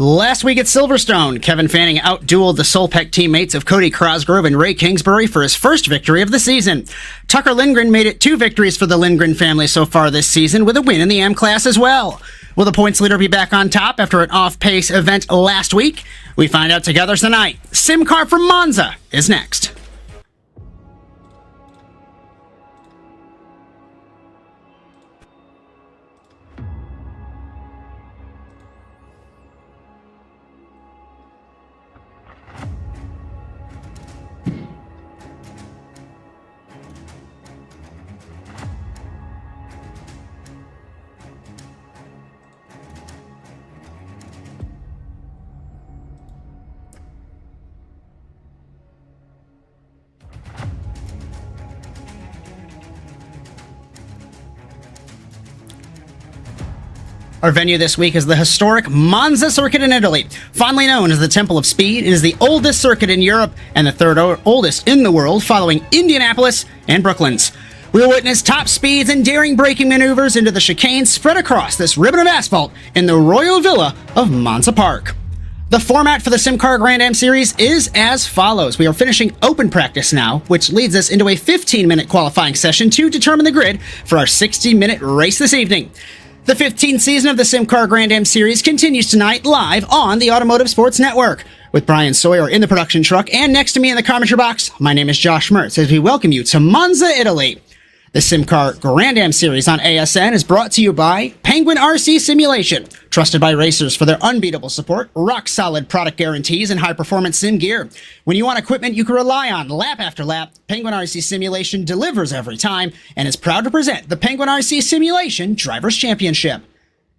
Last week at Silverstone, Kevin Fanning outdueled the Solpeck teammates of Cody Crosgrove and Ray Kingsbury for his first victory of the season. Tucker Lindgren made it 2 victories for the Lindgren family so far this season, with a win in the M class as well. Will the points leader be back on top after an off-pace event last week? We find out together tonight. SimCAR from Monza is next. Our venue this week is the historic Monza circuit in Italy. Fondly known as the Temple of Speed, it is the oldest circuit in Europe and the third oldest in the world, following Indianapolis and Brooklands. We will witness top speeds and daring braking maneuvers into the chicane spread across this ribbon of asphalt in the Royal Villa of Monza Park. The format for the SimCAR Grand-Am Series is as follows. We are finishing open practice now, which leads us into a 15-minute qualifying session to determine the grid for our 60-minute race this evening. The 15th season of the SimCAR Grand-Am Series continues tonight live on the Automotive Sports Network. With Bryan Sawyer in the production truck and next to me in the commentary box, my name is Josh Mertz as we welcome you to Monza, Italy. The SimCAR Grand-Am Series on ASN is brought to you by Penguin RC Simulation, trusted by racers for their unbeatable support, rock-solid product guarantees, and high-performance sim gear. When you want equipment you can rely on lap after lap, Penguin RC Simulation delivers every time and is proud to present the Penguin RC Simulation Drivers' Championship.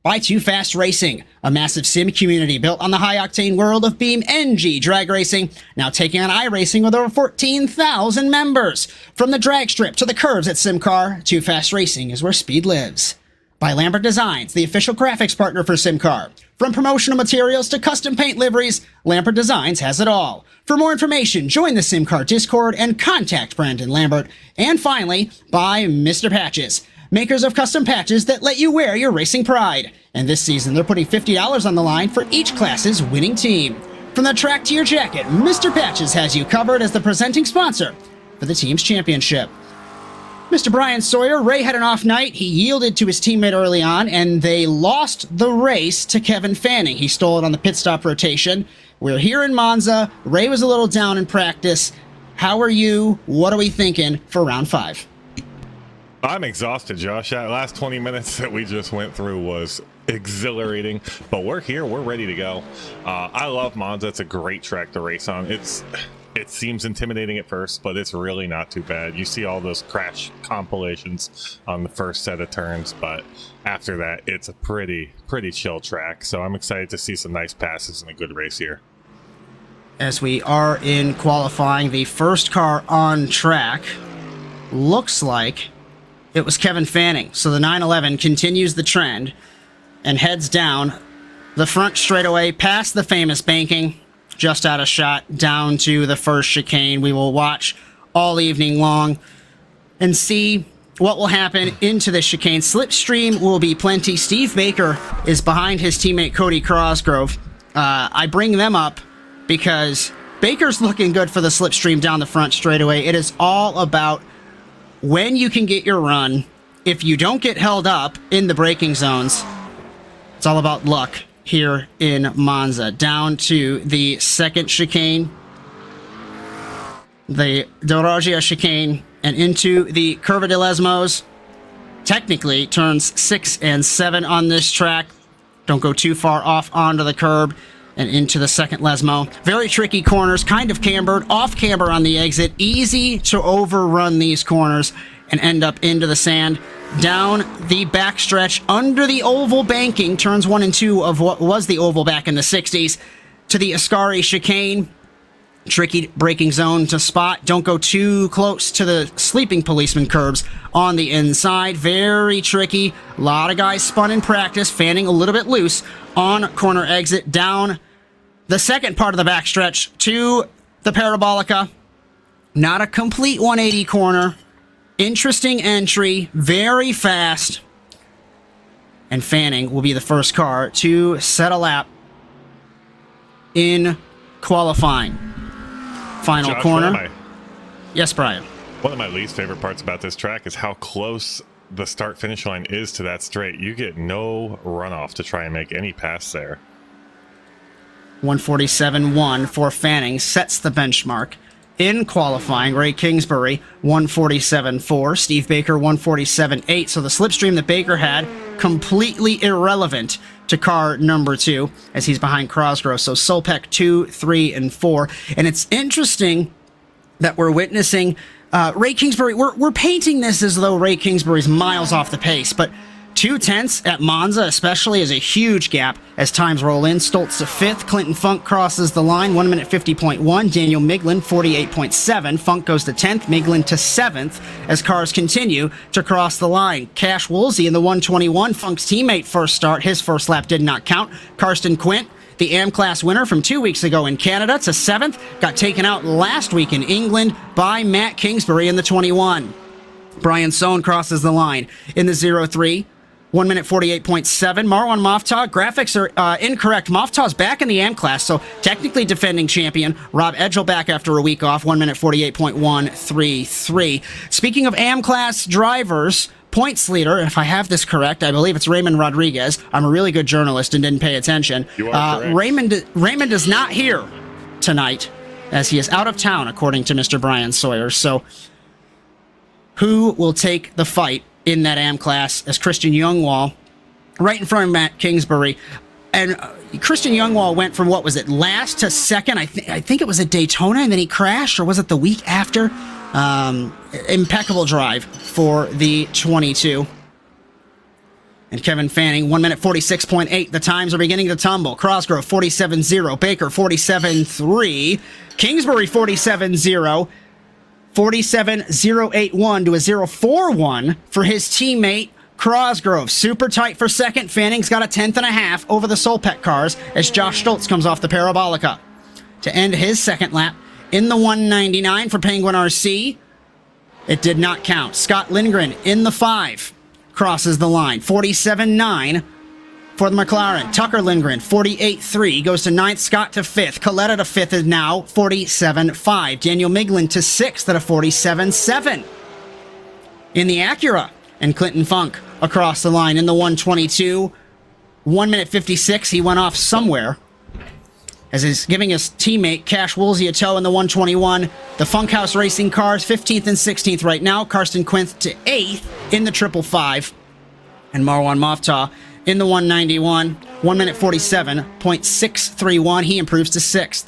By Too Fast Racing, a massive sim community built on the high-octane world of Beam NG drag racing, now taking on iRacing with over 14,000 members. From the drag strip to the curves at SimCAR, Too Fast Racing is where speed lives. By Lambert Designs, the official graphics partner for SimCAR. From promotional materials to custom paint liveries, Lambert Designs has it all. For more information, join the SimCAR Discord and contact Brandon Lambert. And finally, by Mr. Patches, makers of custom patches that let you wear your racing pride. And this season, they're putting $50 on the line for each class's winning team. From the track to your jacket, Mr. Patches has you covered as the presenting sponsor for the team's championship. Mr. Bryan Sawyer, Ray had an off night. He yielded to his teammate early on, and they lost the race to Kevin Fanning. He stole it on the pit stop rotation. We're here in Monza. Ray was a little down in practice. How are you? What are we thinking for round 5? I'm exhausted, Josh. That last 20 minutes that we just went through was exhilarating, but we're here. We're ready to go. I love Monza. It's a great track to race on. It seems intimidating at first, but it's really not too bad. You see all those crash compilations on the first set of turns, but after that, it's a pretty chill track. So I'm excited to see some nice passes and a good race here. As we are in qualifying, the first car on track looks like it was Kevin Fanning. So the 911 continues the trend and heads down the front straightaway past the famous banking, just out of shot, down to the first chicane. We will watch all evening long and see what will happen into the chicane. Slipstream will be plenty. Steve Baker is behind his teammate Cody Crosgrove. I bring them up because Baker's looking good for the slipstream down the front straightaway. It is all about when you can get your run. If you don't get held up in the braking zones, it's all about luck here in Monza. Down to the second chicane, the Dorogia chicane, and into the Curva de Lesmos. Technically, turns 6 and 7 on this track. Don't go too far off onto the curb and into the second Lesmo. Very tricky corners, kind of cambered, off camber on the exit. Easy to overrun these corners and end up into the sand. Down the backstretch under the oval banking, turns 1 and 2 of what was the oval back in the 60s, to the Ascari chicane. Tricky braking zone to spot. Don't go too close to the sleeping policeman curbs on the inside. Very tricky. A lot of guys spun in practice. Fanning a little bit loose on corner exit. Down the second part of the backstretch to the Parabolica. Not a complete 180 corner. Interesting entry. Very fast. And Fanning will be the first car to set a lap in qualifying. Final Josh, corner. Yes, Brian. One of my least favorite parts about this track is how close the start-finish line is to that straight. You get no runoff to try and make any pass there. 147.1 for Fanning sets the benchmark. In qualifying, Ray Kingsbury, 147.4. Steve Baker, 147.8. So the slipstream that Baker had, completely irrelevant to car number 2, as he's behind Cosgrove. So Solpec 2, 3, and 4. And it's interesting that we're witnessing Ray Kingsbury. We're painting this as though Ray Kingsbury's miles off the pace, but 2/10 at Monza especially is a huge gap as times roll in. Stoltz to 5th. Clinton Funk crosses the line, 1 minute 50.1. Daniel Miglin, 48.7. Funk goes to 10th. Miglin to 7th as cars continue to cross the line. Cash Woolsey in the 121. Funk's teammate first start. His first lap did not count. Karsten Quint, the AM Class winner from 2 weeks ago in Canada, to 7th. Got taken out last week in England by Matt Kingsbury in the 21. Bryan Sohn crosses the line in the 03. 1 minute 48.7. Marwan Moftah, graphics are incorrect. Moftah's back in the AM Class, so technically defending champion. Rob Edgell back after a week off, 1 minute 48.133. Speaking of AM Class drivers, points leader, if I have this correct, I believe it's Raymond Rodriguez. I'm a really good journalist and didn't pay attention. You are correct. Raymond is not here tonight, as he is out of town, according to Mr. Brian Sawyer. So, who will take the fight in that AM Class as Christian Youngwall right in front of Matt Kingsbury? And Christian Youngwall went from, what was it, last to second? I think it was at Daytona, and then he crashed, or was it the week after? Impeccable drive for the 22. And Kevin Fanning, 1 minute 46.8. The times are beginning to tumble. Cosgrove 47.0. Baker 47.3. Kingsbury 47.0. 47.081 to a 0.41 for his teammate Cosgrove. Super tight for second. Fanning's got a 10.5 over the Solpec cars as Josh Stoltz comes off the Parabolica to end his second lap in the 199 for Penguin RC. It did not count. Scott Lindgren in the 5 crosses the line. 47.9 for the McLaren. Tucker Lindgren, 48.3, goes to 9th. Scott to 5th. Coletta to 5th is now 47.5. Daniel Miglin to 6th at a 47.7. In the Acura, and Clinton Funk across the line in the 122. 1 minute 56, he went off somewhere, as he's giving his teammate Cash Woolsey a tow in the 121. The Funkhouse Racing cars, 15th and 16th right now. Karsten Quint to 8th in the 555. And Marwan Moftah in the 191, 1 minute 47.631. He improves to 6th.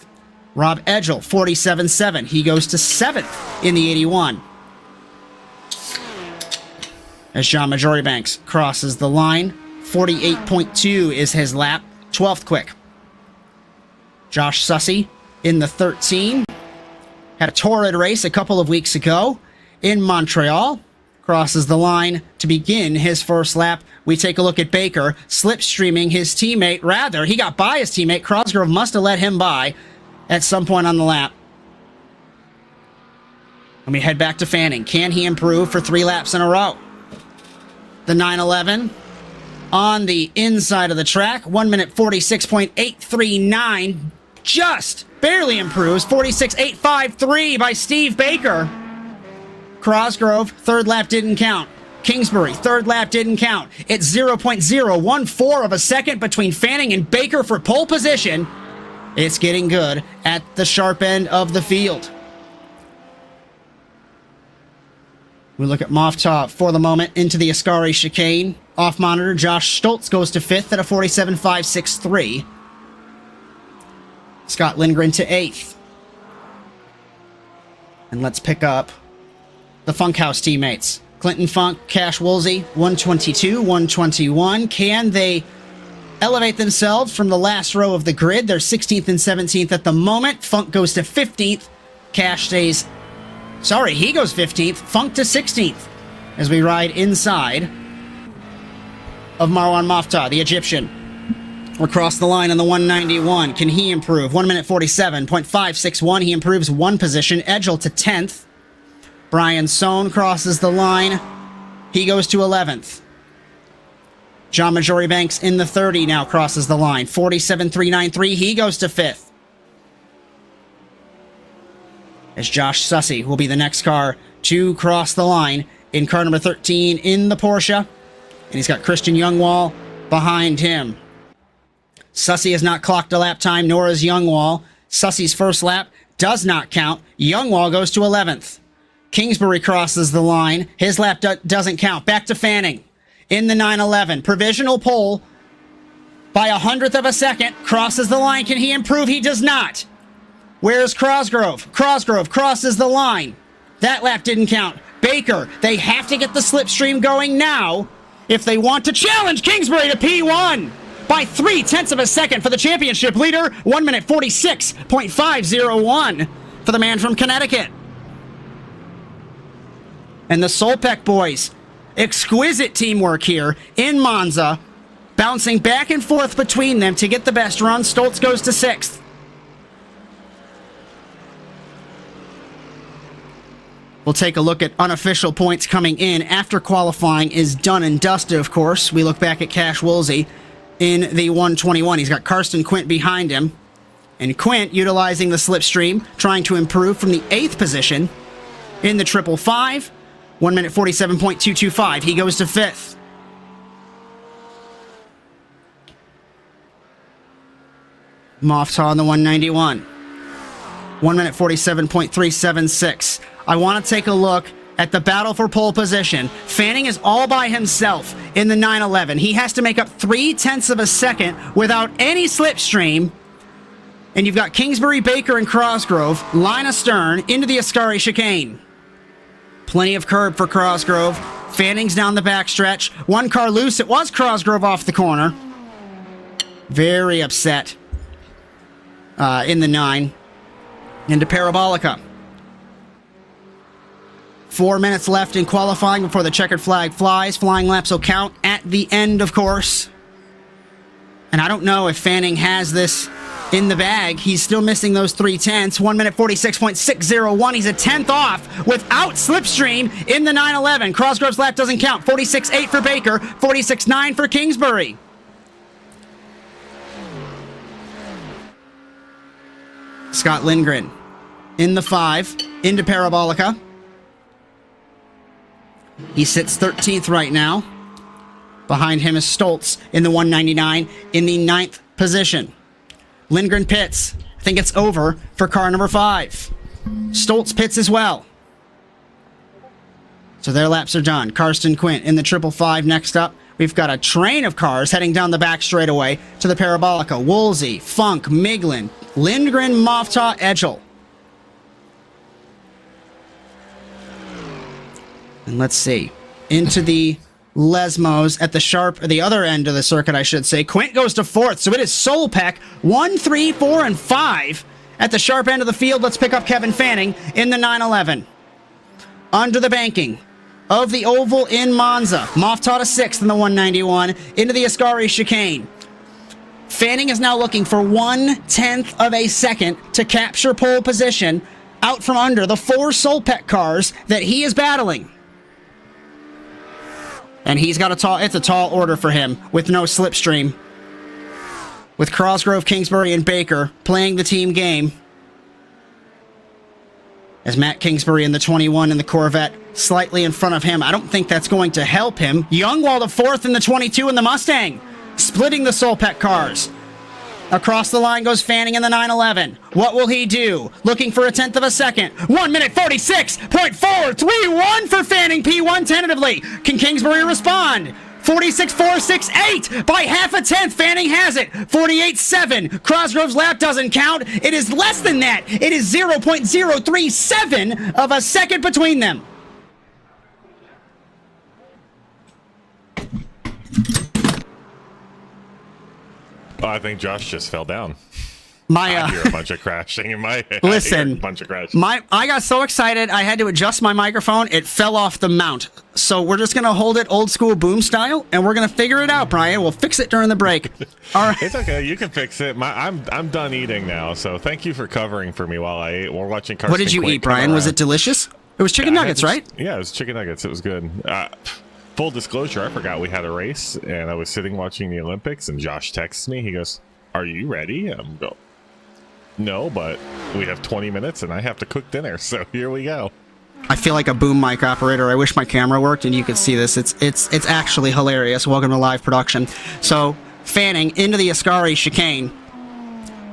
Rob Edgell, 47.7. He goes to 7th in the 81. As John Majoribanks crosses the line, 48.2 is his lap, 12th quick. Josh Sussey in the 13. Had a torrid race a couple of weeks ago in Montreal. Crosses the line to begin his first lap. We take a look at Baker slipstreaming his teammate. Rather, he got by his teammate. Cosgrove must have let him by at some point on the lap. And we head back to Fanning. Can he improve for 3 laps in a row? The 911 on the inside of the track. 1 minute 46.839. Just barely improves. 46.853 by Steve Baker. Cosgrove, third lap didn't count. Kingsbury, third lap didn't count. It's 0.014 of a second between Fanning and Baker for pole position. It's getting good at the sharp end of the field. We look at Moftah for the moment into the Ascari chicane. Off monitor, Josh Stoltz goes to 5th at a 47.563. Scott Lindgren to 8th. And let's pick up the Funkhouse teammates. Clinton Funk, Cash Woolsey, 122, 121. Can they elevate themselves from the last row of the grid? They're 16th and 17th at the moment. Funk goes to 15th. Cash stays... Sorry, he goes 15th. Funk to 16th as we ride inside of Marwan Moftah, the Egyptian. We're across the line on the 191. Can he improve? 1 minute 47.561. He improves 1 position. Edgell to 10th. Bryan Sohn crosses the line. He goes to 11th. John Majoribanks in the 30 now crosses the line. 47.393. He goes to 5th. as Josh Sussey will be the next car to cross the line in car number 13 in the Porsche. And he's got Christian Youngwall behind him. Sussey has not clocked a lap time, nor has Youngwall. Sussey's first lap does not count. Youngwall goes to 11th. Kingsbury crosses the line. His lap doesn't count. Back to Fanning in the 911. Provisional pole by 100th of a second. Crosses the line. Can he improve? He does not. Where's Cosgrove? Cosgrove crosses the line. That lap didn't count. Baker, they have to get the slipstream going now if they want to challenge Kingsbury to P1 by 0.3 of a second for the championship leader. 1 minute 46.501 for the man from Connecticut. And the Solpeck boys, exquisite teamwork here in Monza, bouncing back and forth between them to get the best run. Stoltz goes to 6th. We'll take a look at unofficial points coming in after qualifying is done and dusted, of course. We look back at Cash Woolsey in the 121. He's got Karsten Quint behind him. And Quint utilizing the slipstream, trying to improve from the 8th position in the 555. 1 minute 47.225. He goes to 5th. Mofta on the 191. 1 minute 47.376. I want to take a look at the battle for pole position. Fanning is all by himself in the 911. He has to make up 0.3 of a second without any slipstream. And you've got Kingsbury, Baker, and Cosgrove line astern into the Ascari chicane. Plenty of curb for Cosgrove. Fanning's down the backstretch. One car loose. It was Cosgrove off the corner. Very upset in the 9. Into Parabolica. 4 minutes left in qualifying before the checkered flag flies. Flying laps will count at the end, of course. And I don't know if Fanning has this in the bag. He's still missing those 0.3. 1 minute 46.601. He's a 10th off without slipstream in the 911. Cosgrove's lap doesn't count. 46.8 for Baker. 46.9 for Kingsbury. Scott Lindgren in the 5 into Parabolica. He sits 13th right now. Behind him is Stoltz in the 199 in the 9th position. Lindgren pits. I think it's over for car number 5. Stoltz pits as well. So their laps are done. Karsten Quint in the 555 next up. We've got a train of cars heading down the back straightaway to the Parabolica. Woolsey, Funk, Miglin, Lindgren, Mofta, Edgel. And let's see. Into the Lesmos at the sharp, or the other end of the circuit, I should say. Quint goes to 4th, so it is Solpeck 1, 3, 4, and 5 at the sharp end of the field. Let's pick up Kevin Fanning in the 911. Under the banking of the oval in Monza. Mofta to 6th in the 191 into the Ascari chicane. Fanning is now looking for 0.1 of a second to capture pole position out from under the 4 Solpeck cars that he is battling. And he's got it's a tall order for him with no slipstream. With Cosgrove, Kingsbury, and Baker playing the team game. As Matt Kingsbury in the 21 in the Corvette slightly in front of him. I don't think that's going to help him. Youngwall to 4th in the 22 in the Mustang. Splitting the Solpeck cars. Across the line goes Fanning in the 911. What will he do? Looking for 0.1 of a second. 1 minute 46.431 for Fanning, P1 tentatively. Can Kingsbury respond? 46.468 by 0.5. Fanning has it. 48.7. Cosgrove's lap doesn't count. It is less than that. It is 0.037 of a second between them. Oh, I think Josh just fell down. I hear a bunch of crashing in my head. Listen, a bunch of crashing. I got so excited I had to adjust my microphone. It fell off the mount. So we're just going to hold it old school boom style, and we're going to figure it out, Brian. We'll fix it during the break. All right. It's okay. You can fix it. I'm done eating now, so thank you for covering for me while I ate. We're watching Karsten What did you Quint eat, Brian? Was it delicious? It was chicken nuggets, right? Yeah, it was chicken nuggets. It was good. Full disclosure, I forgot we had a race, and I was sitting watching the Olympics, and Josh texts me. He goes, "Are you ready?" I'm going, No, but we have 20 minutes and I have to cook dinner, so here we go. I feel like a boom mic operator. I wish my camera worked and you could see this. It's actually hilarious. Welcome to live production. So, Fanning into the Ascari chicane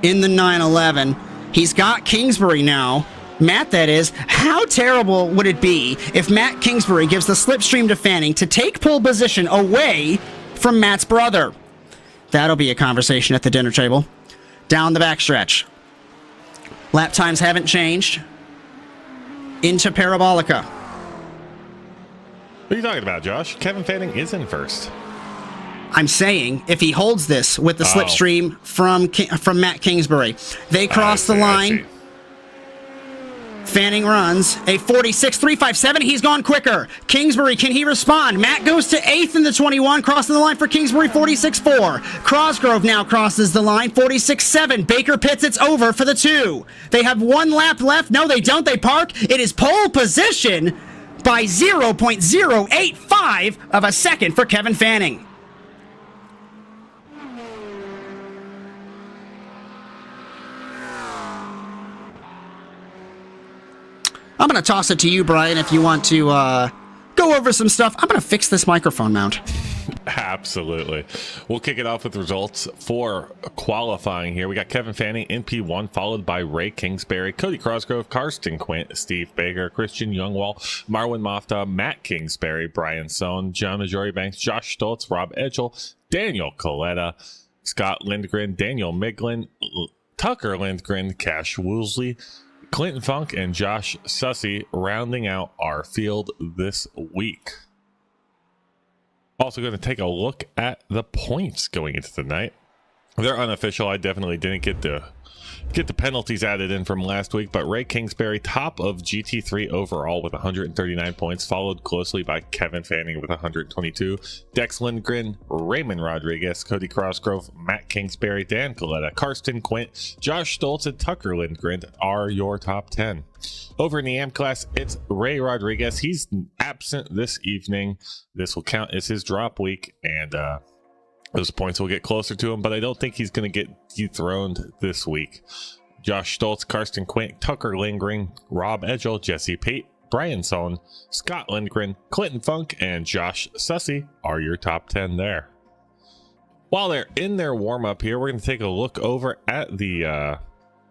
in the 911. He's got Kingsbury now. Matt, that is. How terrible would it be if Matt Kingsbury gives the slipstream to Fanning to take pole position away from Matt's brother? That'll be a conversation at the dinner table. Down the backstretch. Lap times haven't changed. Into Parabolica. What are you talking about, Josh? Kevin Fanning is in first. I'm saying if he holds this with the slipstream from Matt Kingsbury, they cross the line. Fanning runs a 46.357. He's gone quicker. Kingsbury, can he respond? Matt goes to 8th in the 21, crossing the line for Kingsbury, 46.4. Crosgrove now crosses the line, 46.7. Baker Pitts, it's over for the 2. They have 1 lap left. No, they don't. They park. It is pole position by 0.085 of a second for Kevin Fanning. I'm going to toss it to you, Brian, if you want to go over some stuff. I'm going to fix this microphone mount. Absolutely. We'll kick it off with results for qualifying here. We got Kevin Fanning in P1, followed by Ray Kingsbury, Cody Crosgrove, Karsten Quint, Steve Baker, Christian Youngwall, Marwin Mofta, Matt Kingsbury, Brian Sohn, John Majori-Banks, Josh Stoltz, Rob Edgel, Daniel Coletta, Scott Lindgren, Daniel Miglin, Tucker Lindgren, Cash Woolsey, Clinton Funk, and Josh Sussey rounding out our field this week. Also going to take a look at the points going into the night. They're unofficial. I definitely didn't get the penalties added in from last week, but Ray Kingsbury, top of GT3 overall with 139 points, followed closely by Kevin Fanning with 122, Dex Lindgren, Raymond Rodriguez, Cody Crossgrove, Matt Kingsbury, Dan Coletta, Karsten Quint, Josh Stoltz, and Tucker Lindgren are your top 10. Over in the AM class, it's Ray Rodriguez. He's absent this evening. This will count as his drop week, and those points will get closer to him, but I don't think he's going to get dethroned this week. Josh Stoltz, Karsten Quint, Tucker Lindgren, Rob Edgel, Jesse Pate, Brian Sohn, Scott Lindgren, Clinton Funk, and Josh Sussey are your top 10 there. While they're in their warm-up here, we're going to take a look over at the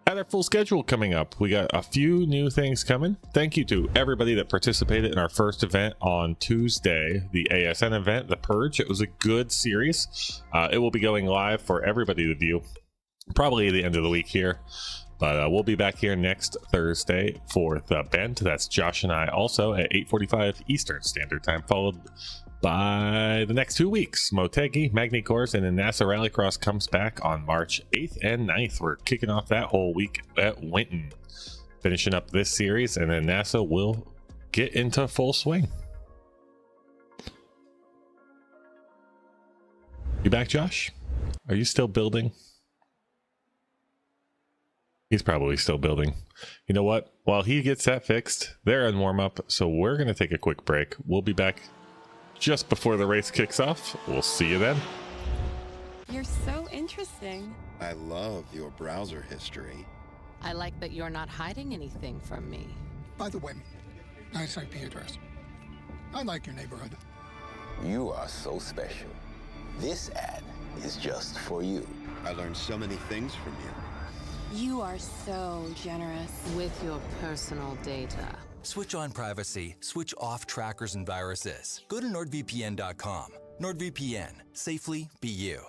at our full schedule coming up. We got a few new things coming. Thank you to everybody that participated in our first event on Tuesday, the ASN event, The Purge. It was a good series. It will be going live for everybody to view, probably at the end of the week here. But we'll be back here next Thursday for the Bend. That's Josh and I also at 8:45 Eastern Standard Time, followed by the next 2 weeks. Motegi, Magny Course, and then NASA Rallycross comes back on March 8th and 9th. We're kicking off that whole week at Winton, finishing up this series, and then NASA will get into full swing. You back, Josh? Are you still building? He's probably still building. You know what? While he gets that fixed, they're in warm-up, so we're going to take a quick break. We'll be back just before the race kicks off. We'll see you then. You're so interesting. I love your browser history. I like that you're not hiding anything from me. By the way, nice IP address. I like your neighborhood. You are so special. This ad is just for you. I learned so many things from you. You are so generous with your personal data. Switch on privacy, switch off trackers and viruses. Go to nordvpn.com. NordVPN. Safely be you.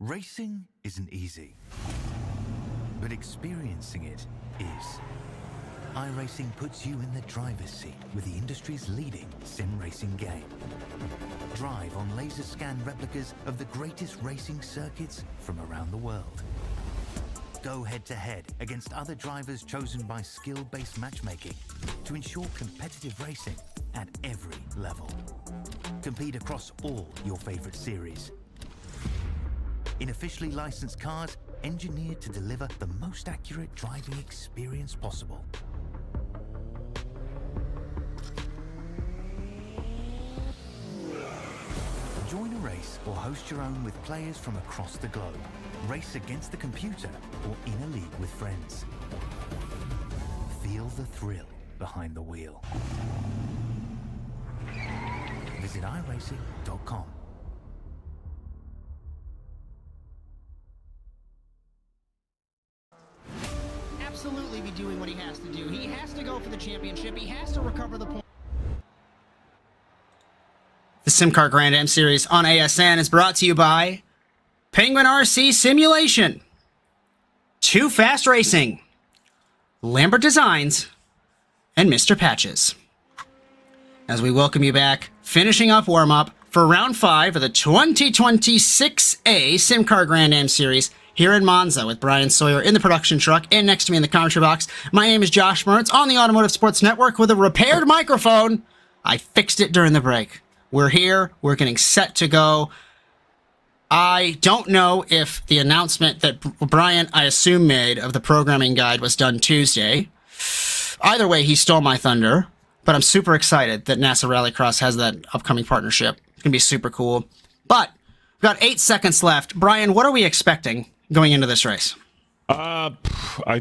Racing isn't easy, but experiencing it is. iRacing puts you in the driver's seat with the industry's leading sim racing game. Drive on laser scan replicas of the greatest racing circuits from around the world. Go head-to-head against other drivers chosen by skill-based matchmaking to ensure competitive racing at every level. Compete across all your favorite series. In officially licensed cars, engineered to deliver the most accurate driving experience possible. Join a race or host your own with players from across the globe. Race against the computer or in a league with friends. Feel the thrill behind the wheel. Visit iRacing.com. Absolutely be doing what he has to do. He has to go for the championship. He has to recover the point. The SimCAR Grand-Am Series on ASN is brought to you by Penguin RC Simulation, Too Fast Racing, Lambert Designs, and Mr. Patches. As we welcome you back, finishing up warm-up for Round 5 of the 2026A SimCAR Grand-Am Series here in Monza with Bryan Sawyer in the production truck and next to me in the commentary box. My name is Josh Mertz on the Automotive Sports Network with a repaired microphone. I fixed it during the break. We're here. We're getting set to go. I don't know if the announcement that Bryan, I assume, made of the programming guide was done Tuesday. Either way, he stole my thunder, but I'm super excited that NASA Rallycross has that upcoming partnership. It's going to be super cool. But we've got 8 seconds left. Bryan, what are we expecting going into this race? I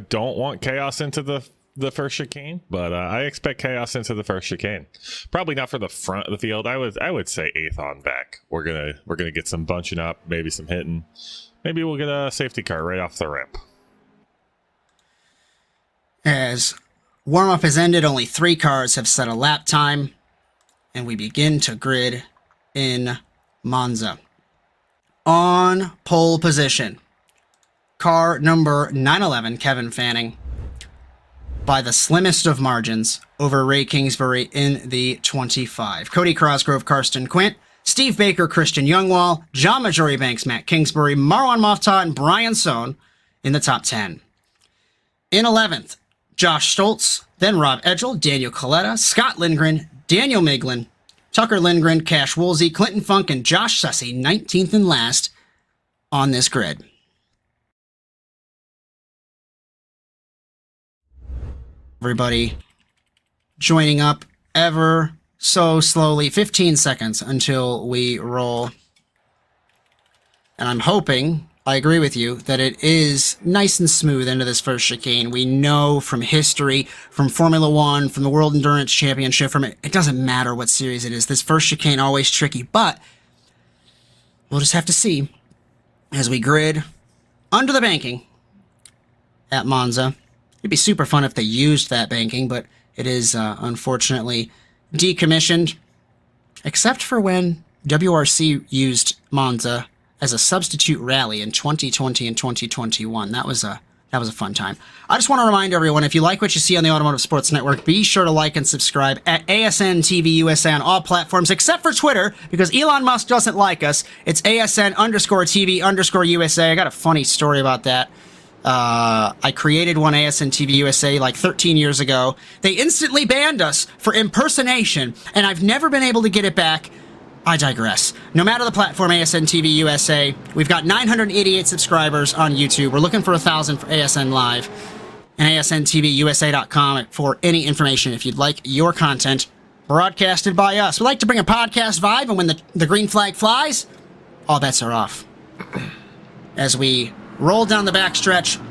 don't want chaos into the first chicane, but I expect chaos into the first chicane. Probably not for the front of the field. I would say 8th on back. We're gonna get some bunching up, maybe some hitting. Maybe we'll get a safety car right off the ramp. As warm-up has ended, only 3 cars have set a lap time, and we begin to grid in Monza. On pole position, car number 911, Kevin Fanning, by the slimmest of margins over Ray Kingsbury in the 25. Cody Cosgrove, Karsten Quint, Steve Baker, Christian Youngwall, John Majori Banks, Matt Kingsbury, Marwan Moftah, and Brian Sohn in the top 10. In 11th, Josh Stoltz, then Rob Edgell, Daniel Coletta, Scott Lindgren, Daniel Miglin, Tucker Lindgren, Cash Woolsey, Clinton Funk, and Josh Sussey, 19th and last on this grid. Everybody joining up ever so slowly. 15 seconds until we roll. And I'm hoping, I agree with you, that it is nice and smooth into this first chicane. We know from history, from Formula One, from the World Endurance Championship, from it doesn't matter what series it is. This first chicane always tricky, but we'll just have to see as we grid under the banking at Monza. It'd be super fun if they used that banking, but it is unfortunately decommissioned, except for when WRC used Monza as a substitute rally in 2020 and 2021. That was a fun time. I just want to remind everyone, if you like what you see on the Automotive Sports Network, be sure to like and subscribe at ASN TV USA on all platforms except for Twitter, because Elon Musk doesn't like us. It's ASN_TV_USA. I got a funny story about that. I created one, ASN TV USA, like 13 years ago. They instantly banned us for impersonation, and I've never been able to get it back. I digress. No matter the platform, ASN TV USA, we've got 988 subscribers on YouTube. We're looking for 1,000 for ASN Live, and ASNTVUSA.com for any information if you'd like your content broadcasted by us. We like to bring a podcast vibe, and when the green flag flies, all bets are off. As we roll down the backstretch,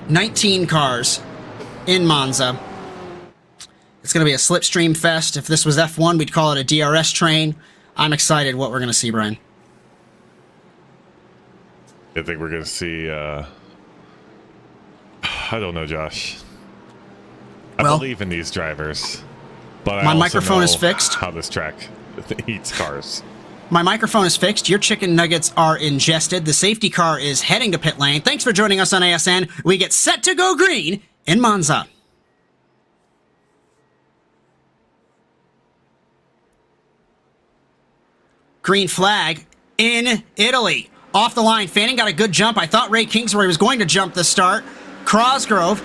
19 cars in Monza. It's going to be a slipstream fest. If this was F1, we'd call it a DRS train. I'm excited what we're going to see, Bryan. I think we're going to see, I don't know, Josh. I believe in these drivers, but my I microphone is fixed. How this track eats cars. My microphone is fixed. Your chicken nuggets are ingested. The safety car is heading to pit lane. Thanks for joining us on ASN. We get set to go green in Monza. Green flag in Italy. Off the line, Fanning got a good jump. I thought Ray Kingsbury was going to jump the start. Cosgrove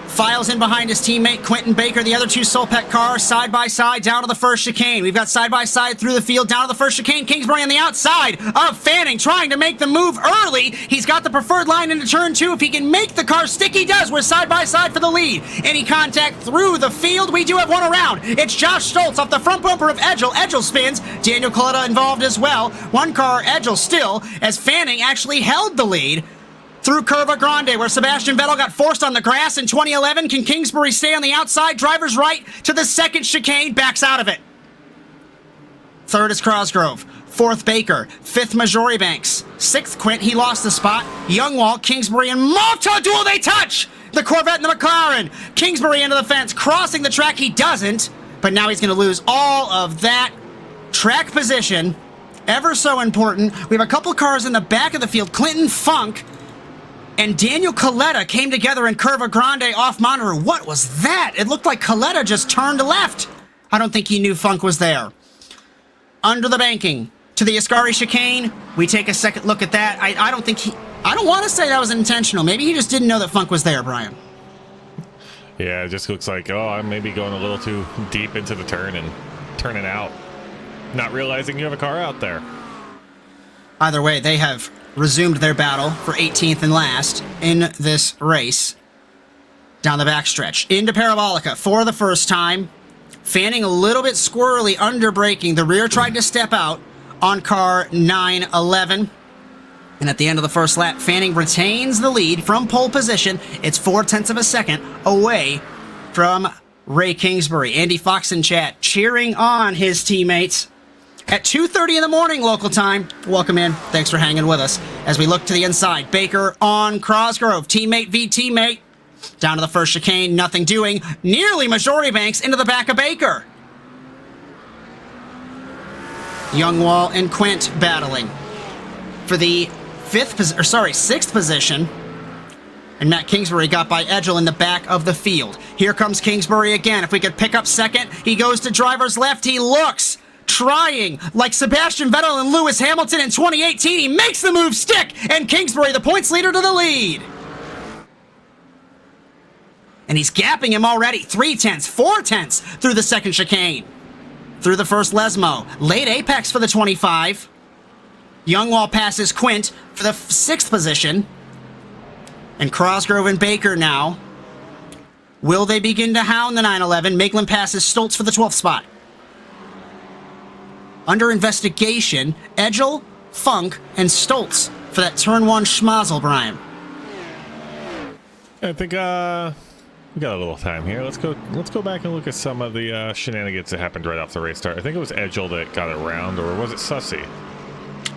files in behind his teammate Quentin Baker. The other two Solpec cars side by side down to the first chicane. We've got side by side through the field down to the first chicane. Kingsbury on the outside of Fanning trying to make the move early. He's got the preferred line into turn 2. If he can make the car stick, he does. We're side by side for the lead. Any contact through the field? We do have one around. It's Josh Stoltz off the front bumper of Edgel. Edgel spins. Daniel Coletta involved as well. One car, Edgel still, as Fanning actually held the lead through Curva Grande, where Sebastian Vettel got forced on the grass in 2011. Can Kingsbury stay on the outside? Driver's right to the second chicane, backs out of it. Third is Cosgrove. Fourth, Baker. Fifth, Majori Banks. Sixth, Quint. He lost the spot. Youngwall, Kingsbury, and Malta duel. They touch! The Corvette and the McLaren. Kingsbury into the fence, crossing the track. He doesn't, but now he's going to lose all of that track position. Ever so important. We have a couple cars in the back of the field. Clinton Funk and Daniel Coletta came together in Curva Grande off monitor. What was that? It looked like Coletta just turned left. I don't think he knew Funk was there. Under the banking to the Ascari chicane. We take a second look at that. I don't want to say that was intentional. Maybe he just didn't know that Funk was there, Brian. Yeah, it just looks like, I'm maybe going a little too deep into the turn and turning out. Not realizing you have a car out there. Either way, they have resumed their battle for 18th and last in this race. Down the backstretch. Into Parabolica for the first time. Fanning a little bit squirrely under braking. The rear tried to step out on car 911. And at the end of the first lap, Fanning retains the lead from pole position. It's 0.4 of a second away from Ray Kingsbury. Andy Fox in chat cheering on his teammates. At 2:30 in the morning local time. Welcome in. Thanks for hanging with us. As we look to the inside, Baker on Cosgrove. Teammate v teammate. Down to the first chicane, nothing doing. Nearly Majori Banks into the back of Baker. Youngwall and Quint battling for the sixth position. And Matt Kingsbury got by Edgel in the back of the field. Here comes Kingsbury again. If we could pick up second, he goes to driver's left. He looks, trying like Sebastian Vettel and Lewis Hamilton in 2018. He makes the move stick, and Kingsbury, the points leader, to the lead. And he's gapping him already. 0.3, 0.4 through the second chicane. Through the first Lesmo. Late apex for the 25. Youngwall passes Quint for the sixth position. And Cosgrove and Baker now. Will they begin to hound the 911? Maitland passes Stoltz for the 12th spot. Under investigation, Edgel, Funk, and Stoltz for that turn 1 schmozzle, Brian. I think we got a little time here. Let's go back and look at some of the shenanigans that happened right off the race start. I think it was Edgel that got it around, or was it Sussy?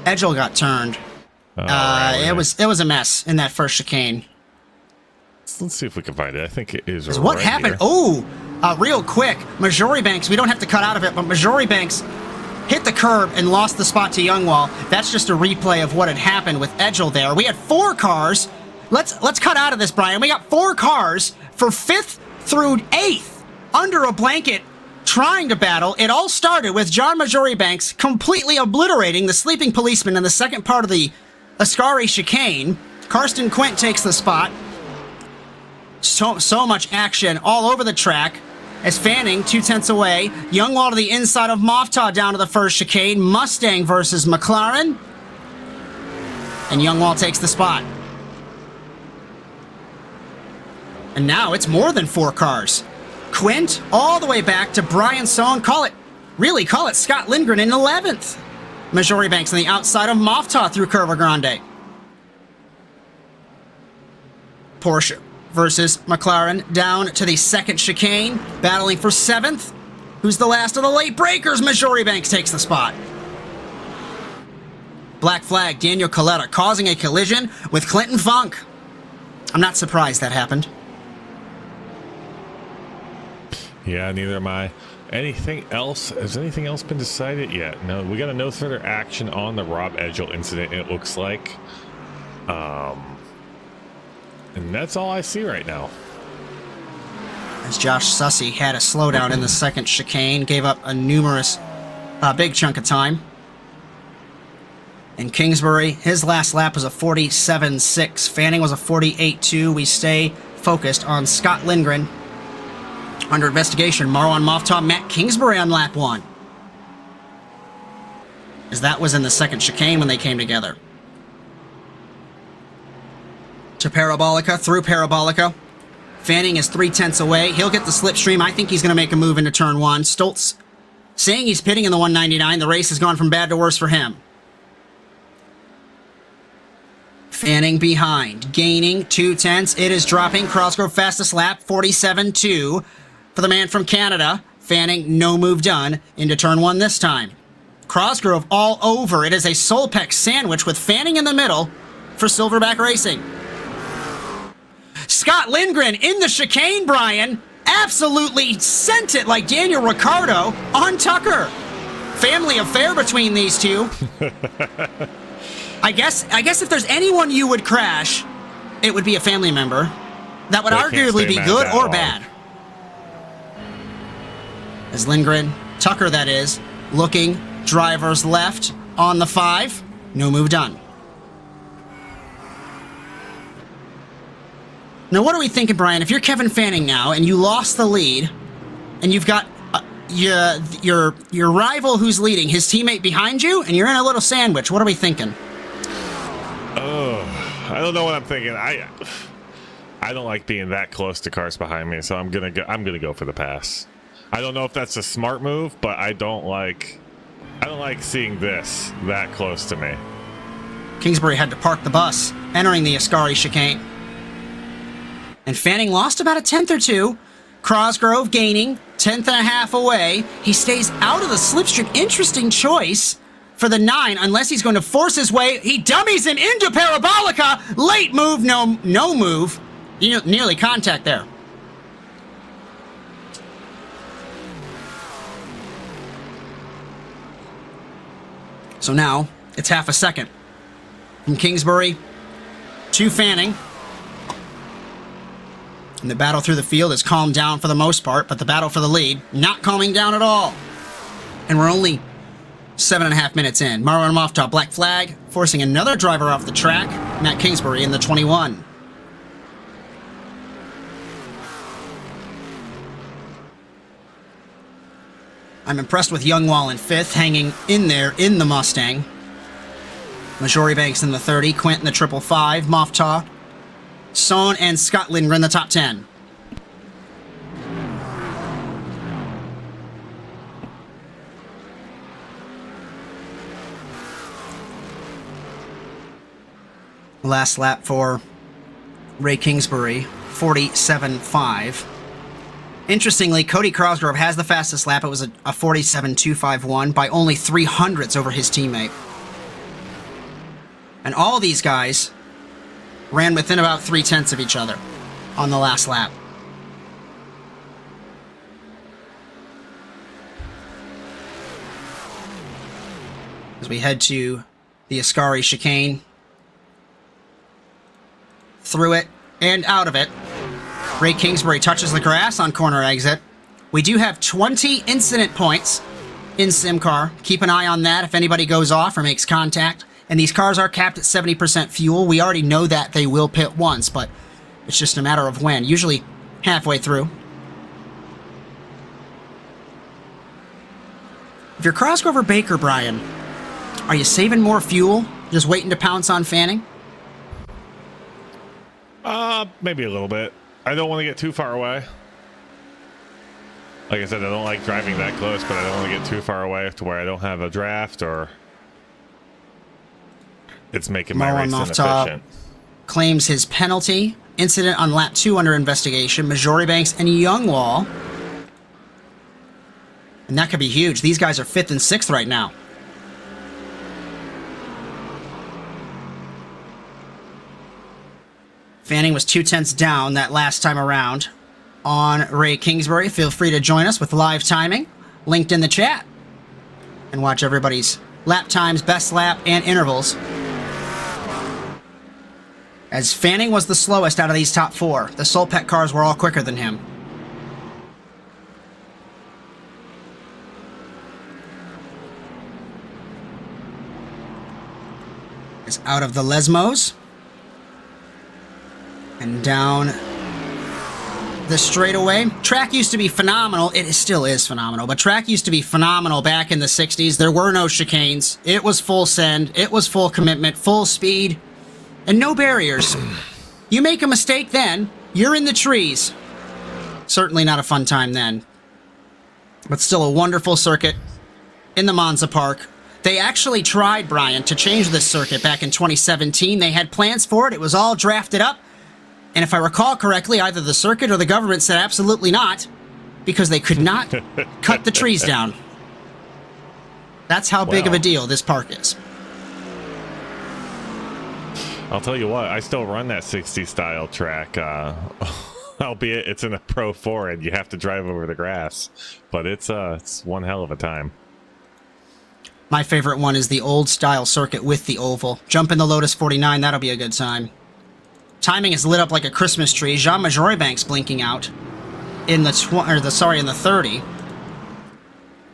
Edgel got turned. Right. It was a mess in that first chicane. Let's see if we can find it. I think it is What right happened? here. Oh, real quick, Majori Banks, we don't have to cut out of it, but Majori Banks hit the curb and lost the spot to Youngwall. That's just a replay of what had happened with Edgel there. We had 4 cars. Let's cut out of this, Brian. We got 4 cars for 5th through 8th under a blanket trying to battle. It all started with John Majori Banks completely obliterating the sleeping policeman in the second part of the Ascari chicane. Karsten Quint takes the spot. So much action all over the track. As Fanning, 0.2 away. Youngwall to the inside of Moftaw down to the first chicane. Mustang versus McLaren. And Youngwall takes the spot. And now it's more than 4 cars. Quint all the way back to Bryan Sohn. Call it Scott Lindgren in 11th. Majori Banks on the outside of Moftaw through Curva Grande. Porsche versus McLaren down to the second chicane, battling for 7th. Who's the last of the late breakers? Majori Banks takes the spot. Black flag, Daniel Coletta causing a collision with Clinton Funk. I'm not surprised that happened. Yeah, neither am I. Anything else? Has anything else been decided yet? No, we got no further action on the Rob Edgell incident, it looks like. And that's all I see right now. As Josh Sussey had a slowdown in the second chicane, gave up a big chunk of time. And Kingsbury, his last lap was a 47.6. Fanning was a 48.2. We stay focused on Scott Lindgren. Under investigation, Marwan Moftah, Matt Kingsbury on lap 1. As that was in the second chicane when they came together. To Parabolica, through Parabolica. Fanning is 0.3 away. He'll get the slipstream. I think he's going to make a move into turn 1. Stoltz saying he's pitting in the 199. The race has gone from bad to worse for him. Fanning behind, gaining 0.2. It is dropping. Cosgrove fastest lap, 47.2 for the man from Canada. Fanning, no move done into turn 1 this time. Cosgrove all over. It is a Solpeck sandwich with Fanning in the middle for Silverback Racing. Scott Lindgren in the chicane, Bryan, absolutely sent it like Daniel Ricciardo on Tucker. Family affair between these two. I guess if there's anyone you would crash, it would be a family member. That would arguably be good or bad. As Lindgren, Tucker that is, looking, driver's left on the 5. No move done. Now what are we thinking, Bryan? If you're Kevin Fanning now and you lost the lead and you've got your rival who's leading, his teammate behind you, and you're in a little sandwich, what are we thinking? I don't know what I'm thinking. I don't like being that close to cars behind me, so I'm gonna go for the pass. I don't know if that's a smart move, but I don't like seeing this that close to me. Kingsbury had to park the bus, entering the Ascari chicane. And Fanning lost about a 1/10 or 2. Cosgrove gaining 1/10.5 away. He stays out of the slipstream. Interesting choice for the 9, unless he's going to force his way. He dummies him into Parabolica. Late move, no move. Nearly contact there. So now it's half a second from Kingsbury to Fanning. And the battle through the field has calmed down for the most part, but the battle for the lead not calming down at all. And we're only 7.5 minutes in. Marwan Moftah, black flag, forcing another driver off the track. Matt Kingsbury in the 21. I'm impressed with Youngwall in 5th, hanging in there in the Mustang. Majori Banks in the 30, Quint in the 555, Moftah, Son, and Scott Lindgren in the top 10. Last lap for Ray Kingsbury, 47.5. Interestingly, Cody Cosgrove has the fastest lap. It was a 47.251 by only 0.03 over his teammate. And all these guys ran within about 0.3 of each other on the last lap. As we head to the Ascari chicane, through it and out of it, Ray Kingsbury touches the grass on corner exit. We do have 20 incident points in SimCAR. Keep an eye on that if anybody goes off or makes contact. And these cars are capped at 70% fuel. We already know that they will pit once, but it's just a matter of when. Usually halfway through. If you're Cosgrove or Baker, Bryan, are you saving more fuel? Just waiting to pounce on Fanning? Maybe a little bit. I don't want to get too far away. Like I said, I don't like driving that close, but I don't want to get too far away to where I don't have a draft or it's making my race inefficient. Claims his penalty. Incident on lap 2 under investigation. Majori Banks and Youngwall. And that could be huge. These guys are 5th and 6th right now. Fanning was 0.2 down that last time around on Ray Kingsbury. Feel free to join us with live timing linked in the chat and watch everybody's lap times, best lap, and intervals. As Fanning was the slowest out of these top 4. The Solpec cars were all quicker than him. Is out of the Lesmos. And down the straightaway. Track used to be phenomenal. It still is phenomenal, but track used to be phenomenal back in the 60s. There were no chicanes. It was full send. It was full commitment, full speed, and no barriers. You make a mistake then, you're in the trees. Certainly not a fun time then. But still a wonderful circuit in the Monza Park. They actually tried, Bryan, to change this circuit back in 2017. They had plans for it. It was all drafted up. And if I recall correctly, either the circuit or the government said absolutely not, because they could not cut the trees down. That's how big of a deal this park is. I'll tell you what, I still run that 60 style track, albeit it's in a Pro 4 and you have to drive over the grass, but it's one hell of a time. My favorite one is the old style circuit with the oval. Jump in the Lotus 49, that'll be a good time. Timing is lit up like a Christmas tree. Jean Majoribank's blinking out in the 30.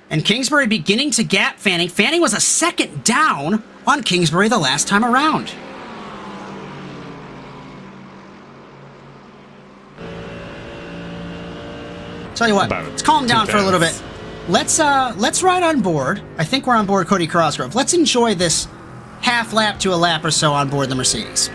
And Kingsbury beginning to gap Fanning. Fanning was a second down on Kingsbury the last time around. Tell you what, let's calm down for a little bit. Let's ride on board. I think we're on board Cody Crossgrove. Let's enjoy this half lap to a lap or so on board the Mercedes.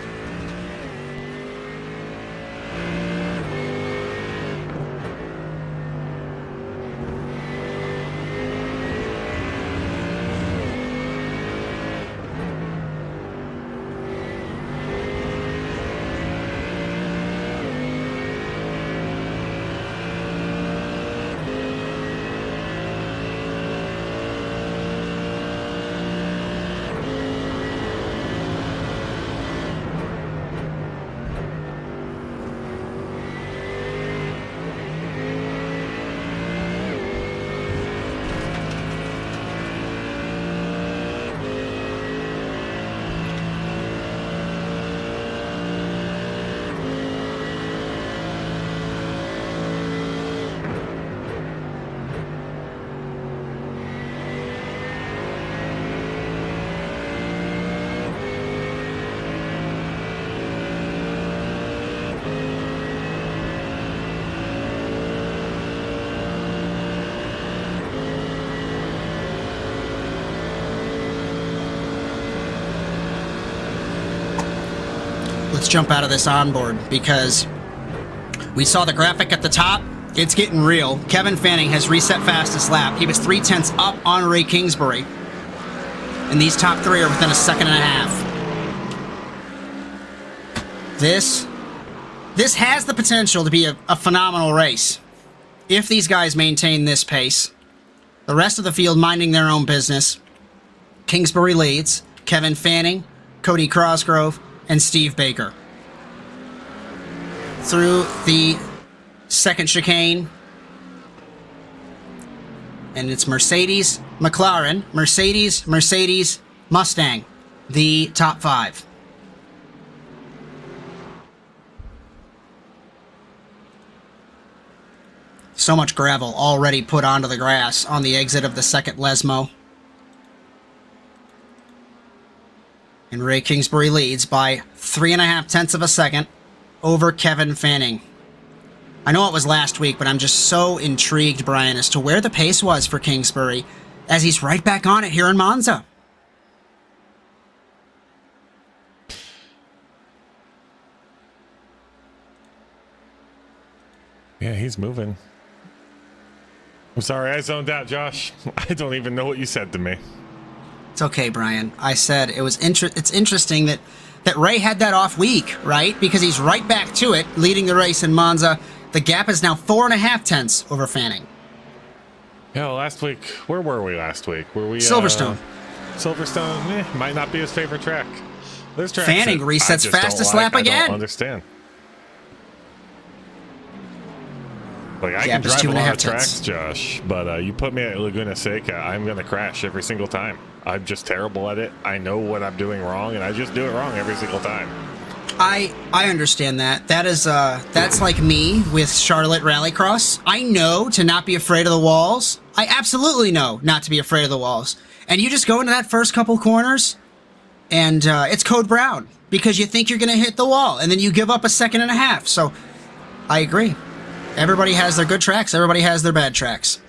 Let's jump out of this onboard because we saw the graphic at the top. It's getting real. Kevin Fanning has reset fastest lap. He was 0.3 up on Ray Kingsbury. And these top 3 are within a second and a half. This has the potential to be a phenomenal race if these guys maintain this pace. The rest of the field minding their own business. Kingsbury leads. Kevin Fanning, Cody Crossgrove, and Steve Baker. Through the second chicane. And it's Mercedes, McLaren, Mercedes, Mercedes, Mustang. The top 5. So much gravel already put onto the grass on the exit of the second Lesmo. And Ray Kingsbury leads by 3.5 of a second over Kevin Fanning. I know it was last week, but I'm just so intrigued, Bryan, as to where the pace was for Kingsbury as he's right back on it here in Monza. Yeah, he's moving. I'm sorry, I zoned out, Josh. I don't even know what you said to me. It's okay, Bryan. I said it was it's interesting that Ray had that off week, right? Because he's right back to it, leading the race in Monza. The gap is now 4.5 over Fanning. Yeah, last week, where were we last week? Were we Silverstone? Silverstone might not be his favorite track. This track Fanning resets fastest lap again. I don't understand. Like, I Yeah, can but it's drive a lot 2.5 of tracks, tenths. Josh, but you put me at Laguna Seca, I'm going to crash every single time. I'm just terrible at it. I know what I'm doing wrong, and I just do it wrong every single time. I understand that. That's like me with Charlotte Rallycross. I know to not be afraid of the walls. I absolutely know not to be afraid of the walls. And you just go into that first couple corners, and it's code brown because you think you're going to hit the wall, and then you give up a second and a half. So I agree. Everybody has their good tracks. Everybody has their bad tracks.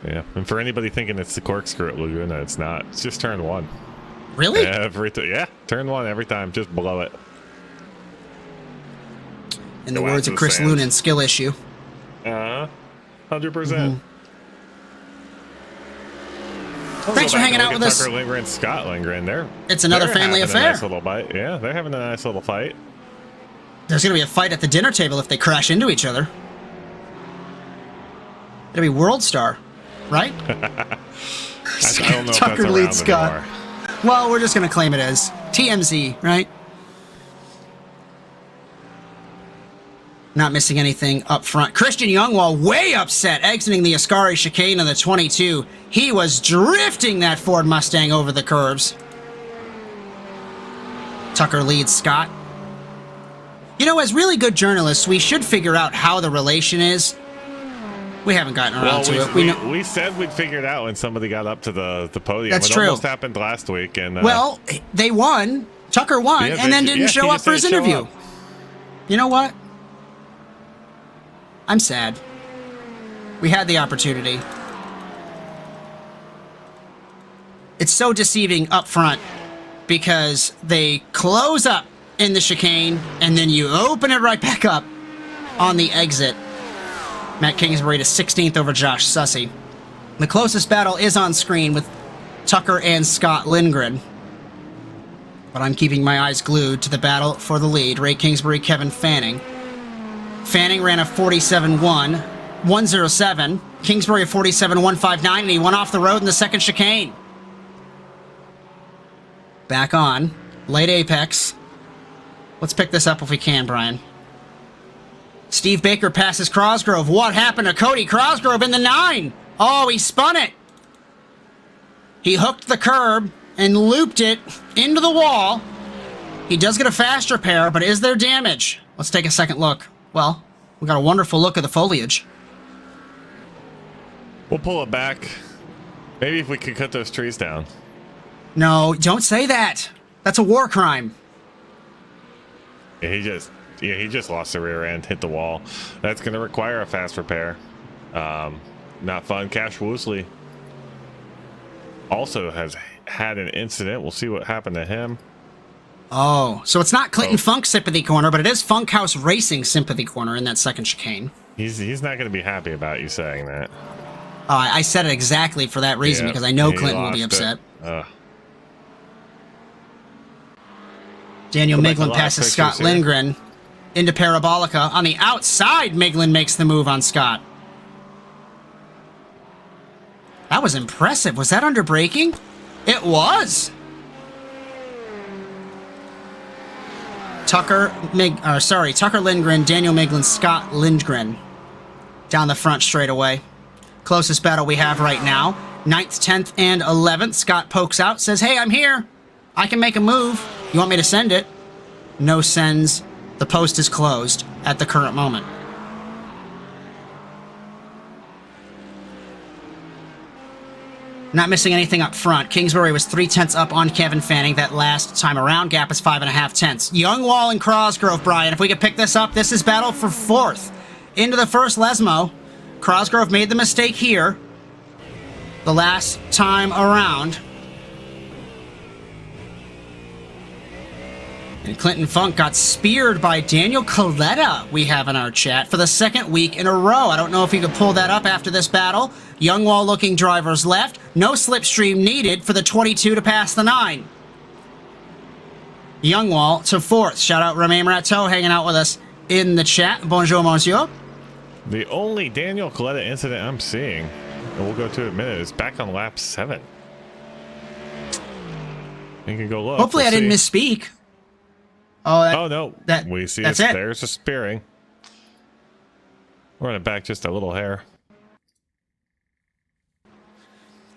Yeah, and for anybody thinking it's the corkscrew at Laguna, it's not. It's just turn one. Really? Yeah, turn one every time. Just blow it. In the Go words after of the Chris sand. Lunan, skill issue. 100%. Thanks for hanging out with us. Tucker Lindgren, Scott Lindgren. It's another they're family having affair. A nice little bite. Yeah, they're having a nice little fight. There's going to be a fight at the dinner table if they crash into each other. It'll be World Star, right? I don't know Tucker if that's leads around Scott. anymore. Well, we're just going to claim it as TMZ, right? Not missing anything up front. Christian Youngwall way upset exiting the Ascari chicane in the 22. He was drifting that Ford Mustang over the curbs. Tucker leads Scott. You know, as really good journalists, we should figure out how the relation is. We haven't gotten around to it. We said we'd figure it out when somebody got up to the podium. That's it true. almost happened last week. And well, they won. Tucker won, Yeah, and then didn't show up for his interview. You know what? I'm sad. We had the opportunity. It's so deceiving up front because they close up in the chicane and then you open it right back up on the exit. Matt Kingsbury to 16th over Josh Sussey. The closest battle is on screen with Tucker and Scott Lindgren. But I'm keeping my eyes glued to the battle for the lead. Ray Kingsbury, Kevin Fanning. Fanning ran a 47.1, 107. Kingsbury a 47.159, and he went off the road in the second chicane. Back on. Late apex. Let's pick this up if we can, Brian. Steve Baker passes Crosgrove. What happened to Cody Crosgrove in the 9? Oh, he spun it. He hooked the curb and looped it into the wall. He does get a fast repair, but is there damage? Let's take a second look. Well, we got a wonderful look at the foliage. We'll pull it back. Maybe if we could cut those trees down. No, don't say that. That's a war crime. Yeah, he just lost the rear end, hit the wall. That's going to require a fast repair. Not fun. Cash Woosley also has had an incident. We'll see what happened to him. Oh, so it's not Clinton Funk Sympathy Corner, but it is Funk House Racing Sympathy Corner in that second chicane. He's not going to be happy about you saying that. I said it exactly for that reason, because I know Clinton will be upset. Daniel Go back to Miglin live passes pictures Scott here. Lindgren into Parabolica. On the outside, Miglin makes the move on Scott. That was impressive. Was that under braking? It was. Tucker Lindgren, Daniel Miglin, Scott Lindgren down the front straightaway. Closest battle we have right now. 9th, 10th, and 11th. Scott pokes out, says, hey, I'm here. I can make a move. You want me to send it? No sends. The post is closed at the current moment. Not missing anything up front. Kingsbury was 3/10 up on Kevin Fanning that last time around. Gap is 5.5 tenths. Youngwall and Crosgrove, Brian. If we could pick this up, this is battle for 4th. Into the first Lesmo. Crosgrove made the mistake here the last time around. And Clinton Funk got speared by Daniel Coletta, we have in our chat, for the second week in a row. I don't know if you could pull that up after this battle. Youngwall looking drivers left. No slipstream needed for the 22 to pass the 9. Youngwall to 4th. Shout out Romain Rateau hanging out with us in the chat. Bonjour, monsieur. The only Daniel Coletta incident I'm seeing, and we'll go to it in a minute, is back on lap 7. You can go look. Hopefully I didn't misspeak. Oh, no. We see that's it. it. There's a spearing. Running back just a little hair.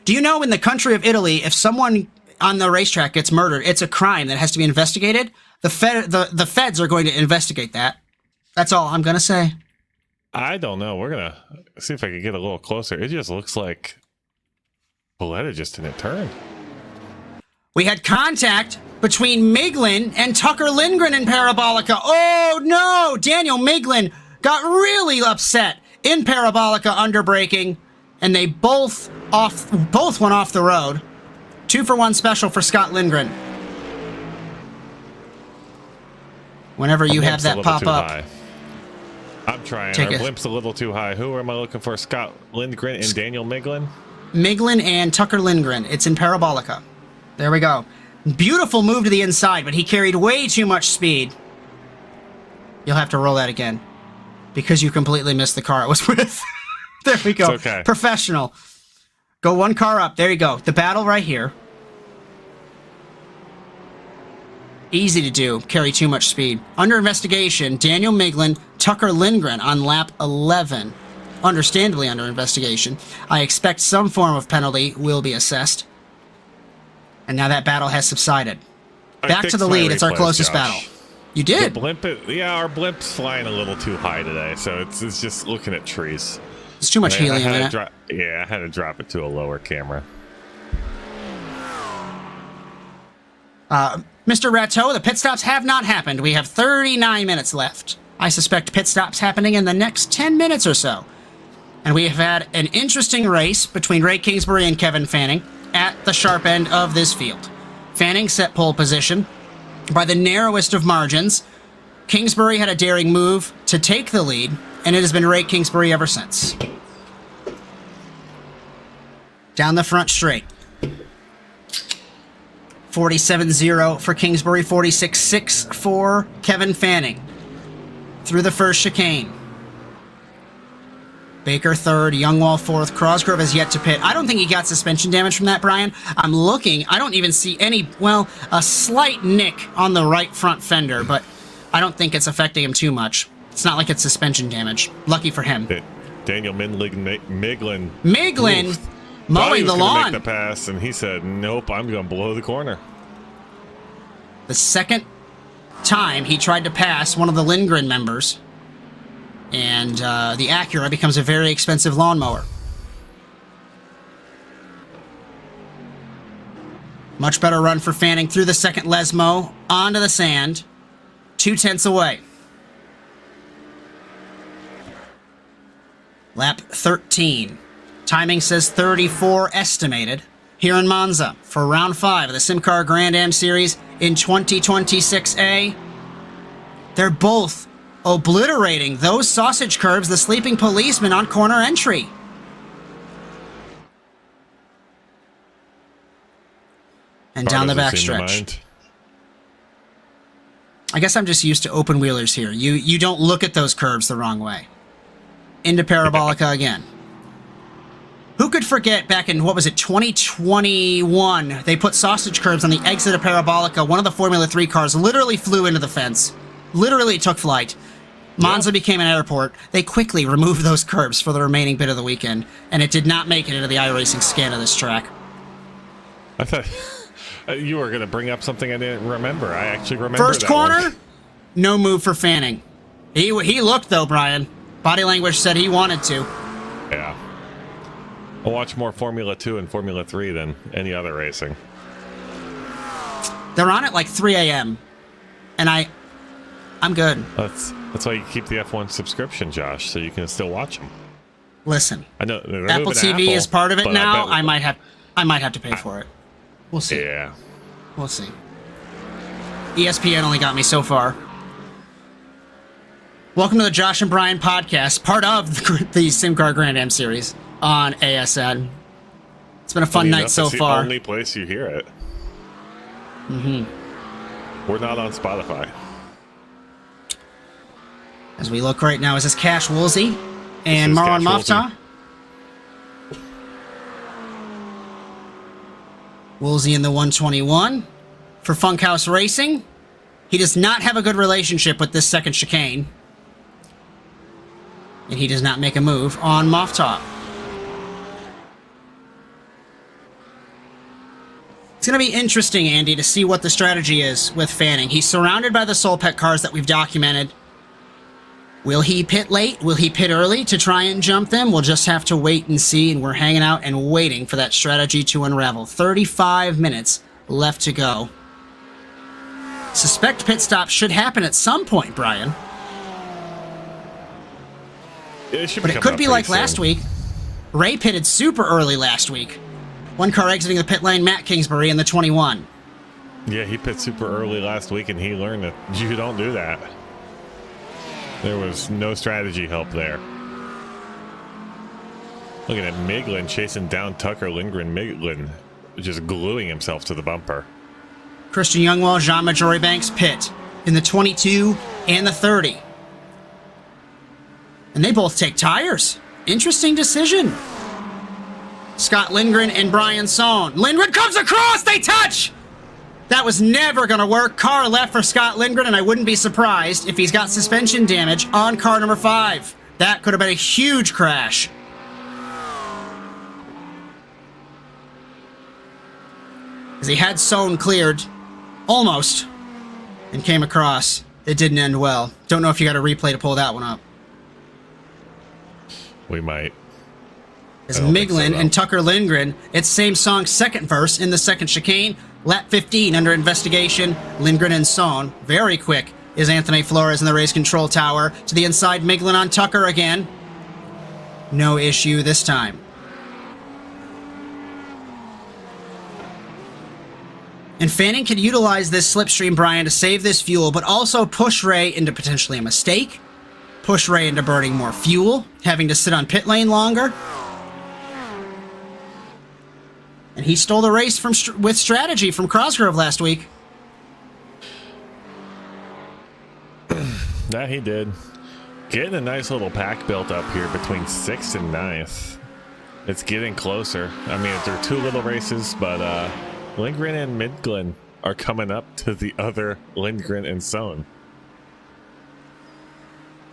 Do you know in the country of Italy, if someone on the racetrack gets murdered, it's a crime that has to be investigated? The feds are going to investigate that. That's all I'm going to say. I don't know. We're going to see if I can get a little closer. It just looks like Pauletta just didn't turn. We had contact between Miglin and Tucker Lindgren in Parabolica. Oh, no! Daniel Miglin got really upset in Parabolica under braking, and they both went off the road. 2-for-1 special for Scott Lindgren. Whenever you have that pop up. High. I'm trying. Take Our it. blimp's a little too high. Who am I looking for? Scott Lindgren and Daniel Miglin? Miglin and Tucker Lindgren. It's in Parabolica. There we go. Beautiful move to the inside, but he carried way too much speed. You'll have to roll that again. Because you completely missed the car it was with. There we go. It's okay. Professional. Go one car up. There you go. The battle right here. Easy to do. Carry too much speed. Under investigation, Daniel Miglin, Tucker Lindgren on lap 11. Understandably under investigation. I expect some form of penalty will be assessed. And now that battle has subsided. Back to the lead. It's our closest battle. You did. The blimp, our blimp's flying a little too high today, so it's just looking at trees. It's too much helium in it. I had to drop it to a lower camera. Mr. Rateau, the pit stops have not happened. We have 39 minutes left. I suspect pit stops happening in the next 10 minutes or so. And we have had an interesting race between Ray Kingsbury and Kevin Fanning at the sharp end of this field. Fanning set pole position by the narrowest of margins. Kingsbury had a daring move to take the lead, and it has been Ray Kingsbury ever since. Down the front straight. 47-0 for Kingsbury, 46-6 for Kevin Fanning. Through the first chicane. Baker third, Youngwall fourth. Crosgrove has yet to pit. I don't think he got suspension damage from that, Brian. I'm looking. I don't even see any, well, a slight nick on the right front fender, but I don't think it's affecting him too much. It's not like it's suspension damage. Lucky for him. Daniel Miglin. Miglin mowing the lawn. Make the pass, and he said, nope, I'm going to blow the corner. The second time he tried to pass one of the Lindgren members, and the Acura becomes a very expensive lawnmower. Much better run for Fanning through the second Lesmo, onto the sand, 2/10 away. Lap 13. Timing says 34 estimated here in Monza for round 5 of the SimCAR Grand-Am Series in 2026A. They're both obliterating those sausage curbs, the sleeping policeman on corner entry. And down the backstretch. I guess I'm just used to open wheelers here. You don't look at those curbs the wrong way. Into Parabolica again. Who could forget back in, 2021, they put sausage curbs on the exit of Parabolica. One of the Formula 3 cars literally flew into the fence. Literally took flight. Monza became an airport. They quickly removed those curbs for the remaining bit of the weekend, and it did not make it into the iRacing scan of this track. I thought you were going to bring up something I didn't remember. I actually remember First that corner, one. No move for Fanning. He looked, though, Brian. Body language said he wanted to. Yeah. I'll watch more Formula 2 and Formula 3 than any other racing. They're on at like 3 a.m. And I'm good. That's why you keep the F1 subscription, Josh, so you can still watch them. Listen, I know Apple TV is part of it now. I might have to pay for it. We'll see. Yeah. We'll see. ESPN only got me so far. Welcome to the Josh and Bryan podcast, part of the SimCAR Grand-Am Series on ASN. It's been a fun night so far. The only place you hear it. Mm-hmm. We're not on Spotify. As we look right now, is this Cash Woolsey and Marwan Mafta? Woolsey in the 121 for Funkhouse Racing. He does not have a good relationship with this second chicane. And he does not make a move on Moff Top. It's going to be interesting, Andy, to see what the strategy is with Fanning. He's surrounded by the Soul Pet cars that we've documented. Will he pit late? Will he pit early to try and jump them? We'll just have to wait and see, and we're hanging out and waiting for that strategy to unravel. 35 minutes left to go. Suspect pit stop should happen at some point, Bryan. But it could be like last week. Ray pitted super early last week. One car exiting the pit lane, Matt Kingsbury in the 21. Yeah, he pit super early last week, and he learned that you don't do that. There was no strategy help there. Looking at Miglin chasing down Tucker Lindgren. Miglin just gluing himself to the bumper. Christian Youngwell, Jean-Majory Banks pit in the 22 and the 30. And they both take tires. Interesting decision. Scott Lindgren and Bryan Sohn. Lindgren comes across, they touch! That was never going to work. Car left for Scott Lindgren, and I wouldn't be surprised if he's got suspension damage on car number 5. That could have been a huge crash. As he had Sohn cleared, almost, and came across. It didn't end well. Don't know if you got a replay to pull that one up. We might. As Miglin and Tucker Lindgren, it's same song second verse in the second chicane. Lap 15 under investigation. Lindgren and Sohn. Very quick is Anthony Flores in the race control tower. To the inside, Miglin on Tucker again. No issue this time. And Fanning can utilize this slipstream, Bryan, to save this fuel, but also push Ray into potentially a mistake. Push Ray into burning more fuel, having to sit on pit lane longer. And he stole the race with strategy from Cosgrove last week. That he did. Getting a nice little pack built up here between 6th and 9th. It's getting closer. I mean, they're 2 little races, but Lindgren and Miglin are coming up to the other Lindgren and Sohn.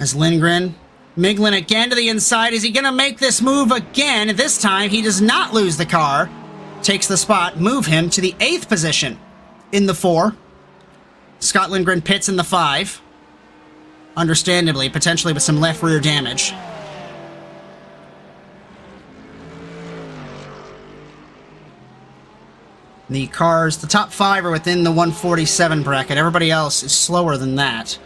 As Lindgren, Miglin again to the inside. Is he going to make this move again? This time, he does not lose the car. Takes the spot, move him to the 8th position in the 4. Scott Lindgren pits in the 5. Understandably, potentially with some left rear damage. The cars, the top 5 are within the 147 bracket. Everybody else is slower than that.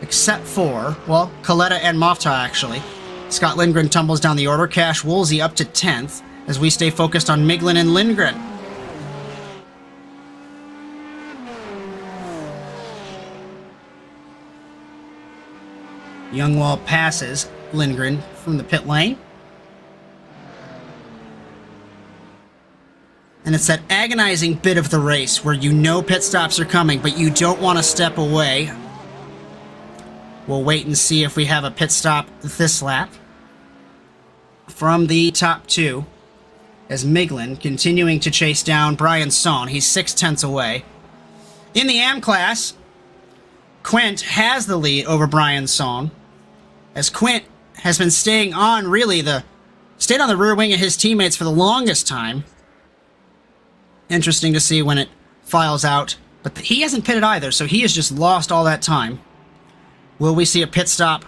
Except for, well, Coletta and Mofta, actually. Scott Lindgren tumbles down the order. Cash Woolsey up to 10th as we stay focused on Miglin and Lindgren. Youngwall passes Lindgren from the pit lane. And it's that agonizing bit of the race where you know pit stops are coming, but you don't want to step away. We'll wait and see if we have a pit stop this lap. From the top 2, as Miglin continuing to chase down Bryan Sohn. He's 6/10 away. In the AM class, Quint has the lead over Bryan Sohn, as Quint has been stayed on the rear wing of his teammates for the longest time. Interesting to see when it files out, but he hasn't pitted either, so he has just lost all that time. Will we see a pit stop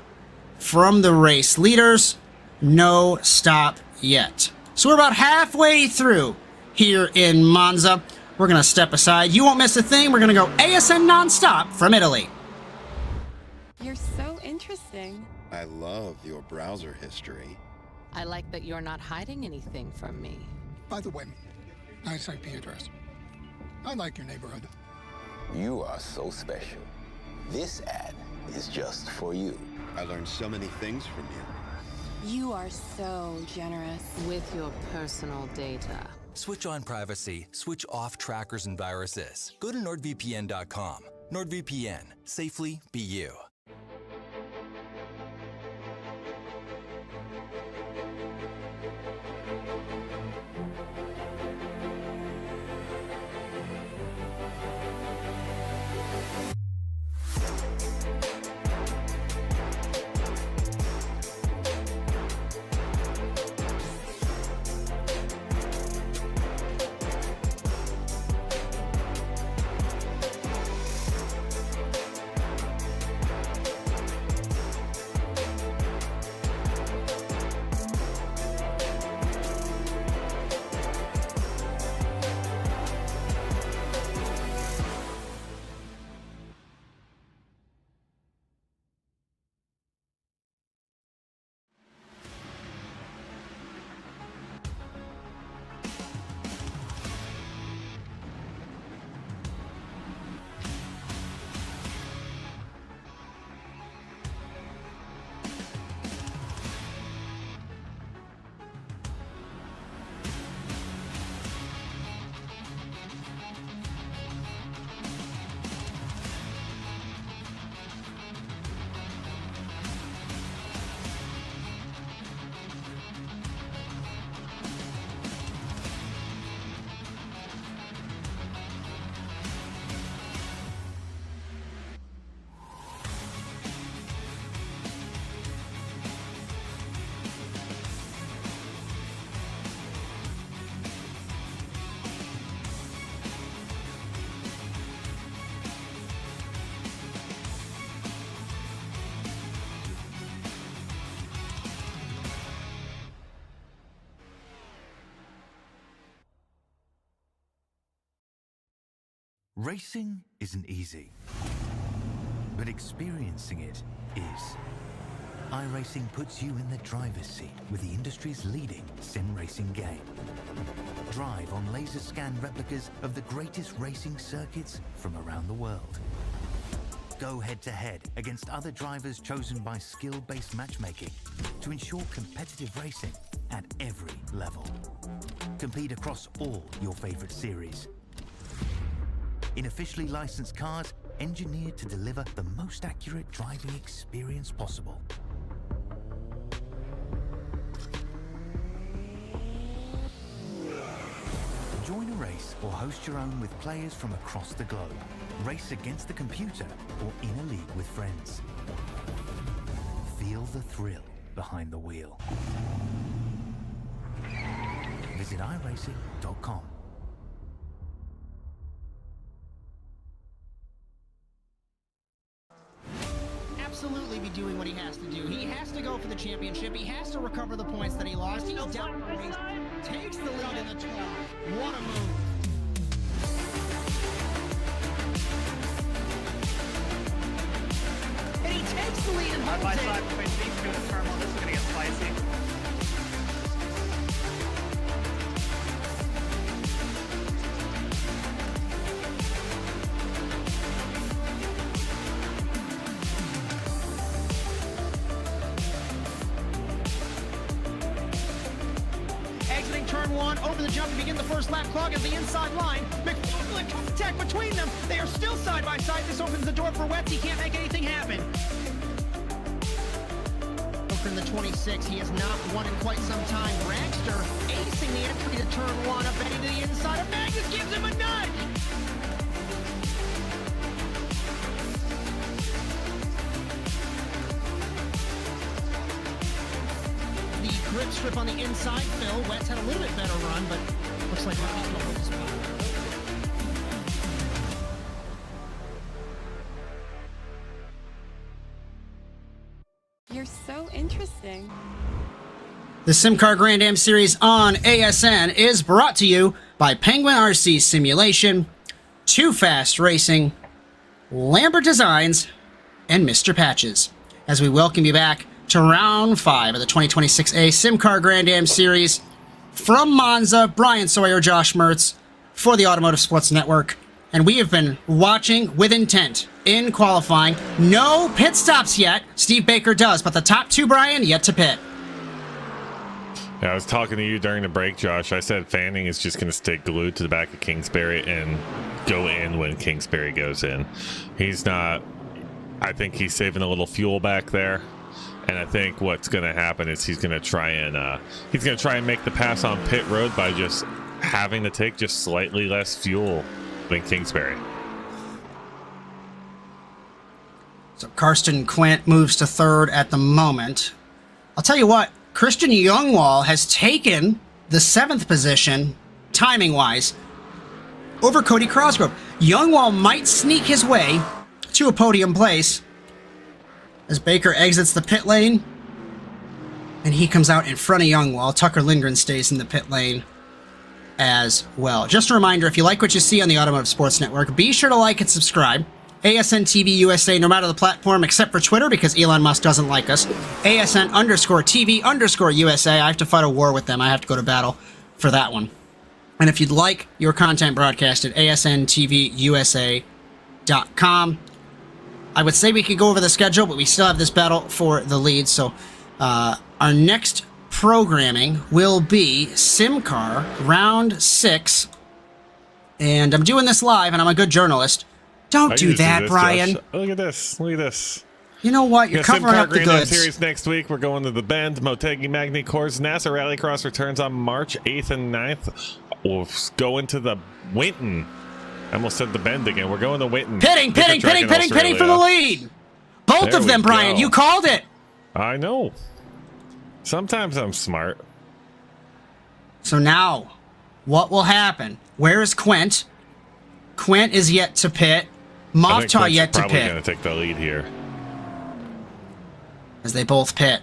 from the race leaders? No stop yet. So we're about halfway through here in Monza. We're going to step aside. You won't miss a thing. We're going to go ASN nonstop from Italy. You're so interesting. I love your browser history. I like that you're not hiding anything from me. By the way, nice IP address. I like your neighborhood. You are so special. This ad is just for you. I learned so many things from you. You are so generous with your personal data. Switch on privacy, switch off trackers and viruses. Go to NordVPN.com. NordVPN. Safely be you. Racing isn't easy, but experiencing it is. iRacing puts you in the driver's seat with the industry's leading sim racing game. Drive on laser scan replicas of the greatest racing circuits from around the world. Go head-to-head against other drivers chosen by skill-based matchmaking to ensure competitive racing at every level. Compete across all your favorite series. In officially licensed cars, engineered to deliver the most accurate driving experience possible. Join a race or host your own with players from across the globe. Race against the computer or in a league with friends. Feel the thrill behind the wheel. Visit iRacing.com. Absolutely be doing what he has to do. He has to go for the championship. He has to recover the points that he lost. He's down the race, takes the lead in the 12. What a move. And he takes the lead and holds it. Side between these two in the turmoil. This is going to get spicy. Exiting turn one, over the jump to begin the first lap, clog at the inside line. McFarland contact between them. They are still side by side. This opens the door for Wetz. He can't make anything happen. Over in the 26, he has not won in quite some time. Dragster acing the entry to turn one, up heading to the inside of Magnus, gives him a nudge. The grip strip on the inside, Phil. Wetz had a little bit better run, but looks like Robbie's going to hold his spot. You're so interesting. The SimCAR Grand-Am Series on ASN is brought to you by Penguin RC Simulation, Too Fast Racing, Lambert Designs, and Mr. Patches. As we welcome you back to Round 5 of the 2026A SimCAR Grand-Am Series from Monza, Bryan, Sawyer, Josh Mertz for the Automotive Sports Network. And we have been watching with intent in qualifying. No pit stops yet. Steve Baker does, but the top two, Bryan, yet to pit. Yeah, I was talking to you during the break, Josh. I said Fanning is just going to stay glued to the back of Kingsbury and go in when Kingsbury goes in. He's not. I think he's saving a little fuel back there, and I think what's going to happen is he's going to try and make the pass on pit road by just having to take just slightly less fuel than Kingsbury. So Karsten Quint moves to third at the moment. I'll tell you what, Christian Youngwall has taken the 7th position, timing-wise, over Cody Crosgrove. Youngwall might sneak his way to a podium place as Baker exits the pit lane, and he comes out in front of Youngwall. Tucker Lindgren stays in the pit lane as well. Just a reminder, if you like what you see on the Automotive Sports Network, be sure to like and subscribe. ASN TV USA, no matter the platform except for Twitter, because Elon Musk doesn't like us. ASN_TV_USA. I have to fight a war with them. I have to go to battle for that one. And if you'd like your content broadcasted, ASNTVUSA.com. I would say we could go over the schedule, but we still have this battle for the lead. So our next programming will be SimCAR Round 6. And I'm doing this live, and I'm a good journalist. Don't do that, Bryan. Josh. Look at this. Look at this. You know what? You're covering up the goods. Series next week. We're going to the Bend, Motegi Magni Course. NASA Rallycross returns on March 8th and 9th. We'll go into the Winton. I almost said the Bend again. We're going to Winton. Pitting for the lead. Both of them, Bryan. You called it. I know. Sometimes I'm smart. So now, what will happen? Where is Quint? Quint is yet to pit. Movta yet to pit. Probably going to take the lead here. As they both pit.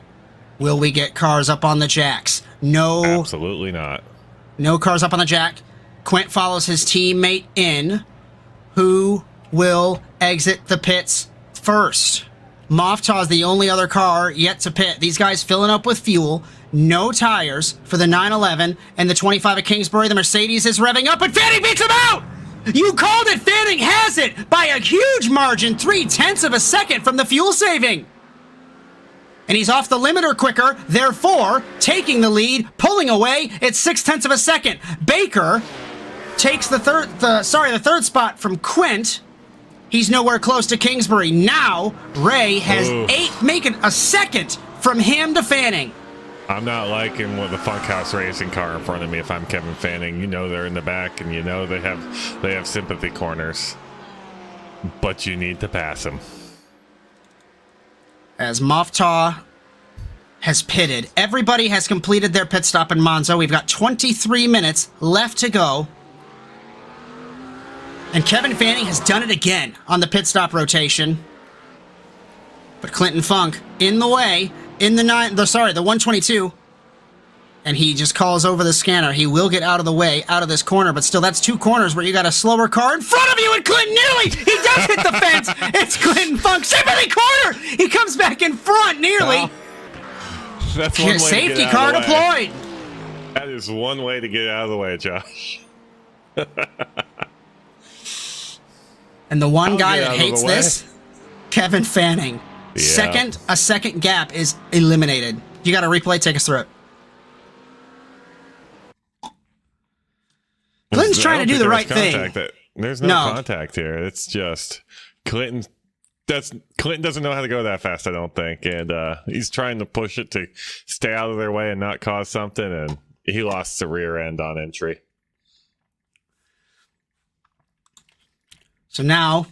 Will we get cars up on the jacks? No. Absolutely not. No cars up on the jack. Quint follows his teammate in. who will exit the pits first. Moftah is the only other car yet to pit. These guys filling up with fuel. No tires for the 911 and the 25 at Kingsbury. The Mercedes is revving up, but Fanning beats him out! You called it! Fanning has it by a huge margin, 0.3 of a second from the fuel saving. And he's off the limiter quicker, therefore taking the lead, pulling away at 0.6 of a second. Baker takes the third spot from Quint. He's nowhere close to Kingsbury. Now Ray has 8, making a second from him to Fanning. I'm not liking what the Funkhouse racing car in front of me. If I'm Kevin Fanning, you know they're in the back, and you know they have sympathy corners, but you need to pass them. As Moftah has pitted, everybody has completed their pit stop in Monza. We've got 23 minutes left to go, and Kevin Fanning has done it again on the pit stop rotation. But Clinton Funk in the way. In the 122, and he just calls over the scanner. He will get out of the way, out of this corner, but still, that's 2 corners where you got a slower car in front of you, and Clinton nearly, he does hit the fence. It's Clinton Funk, sympathy corner. He comes back in front, nearly. Well, that's one way safety to get car out of the way. deployed. That is one way to get out of the way, Josh. And the one guy that hates this, Kevin Fanning. Yeah. A second gap is eliminated. You got a replay? Take us through it. Clinton's trying to do the right thing. There's no contact here. It's just Clinton. Clinton doesn't know how to go that fast, I don't think, and he's trying to push it to stay out of their way and not cause something, and he lost the rear end on entry. So now,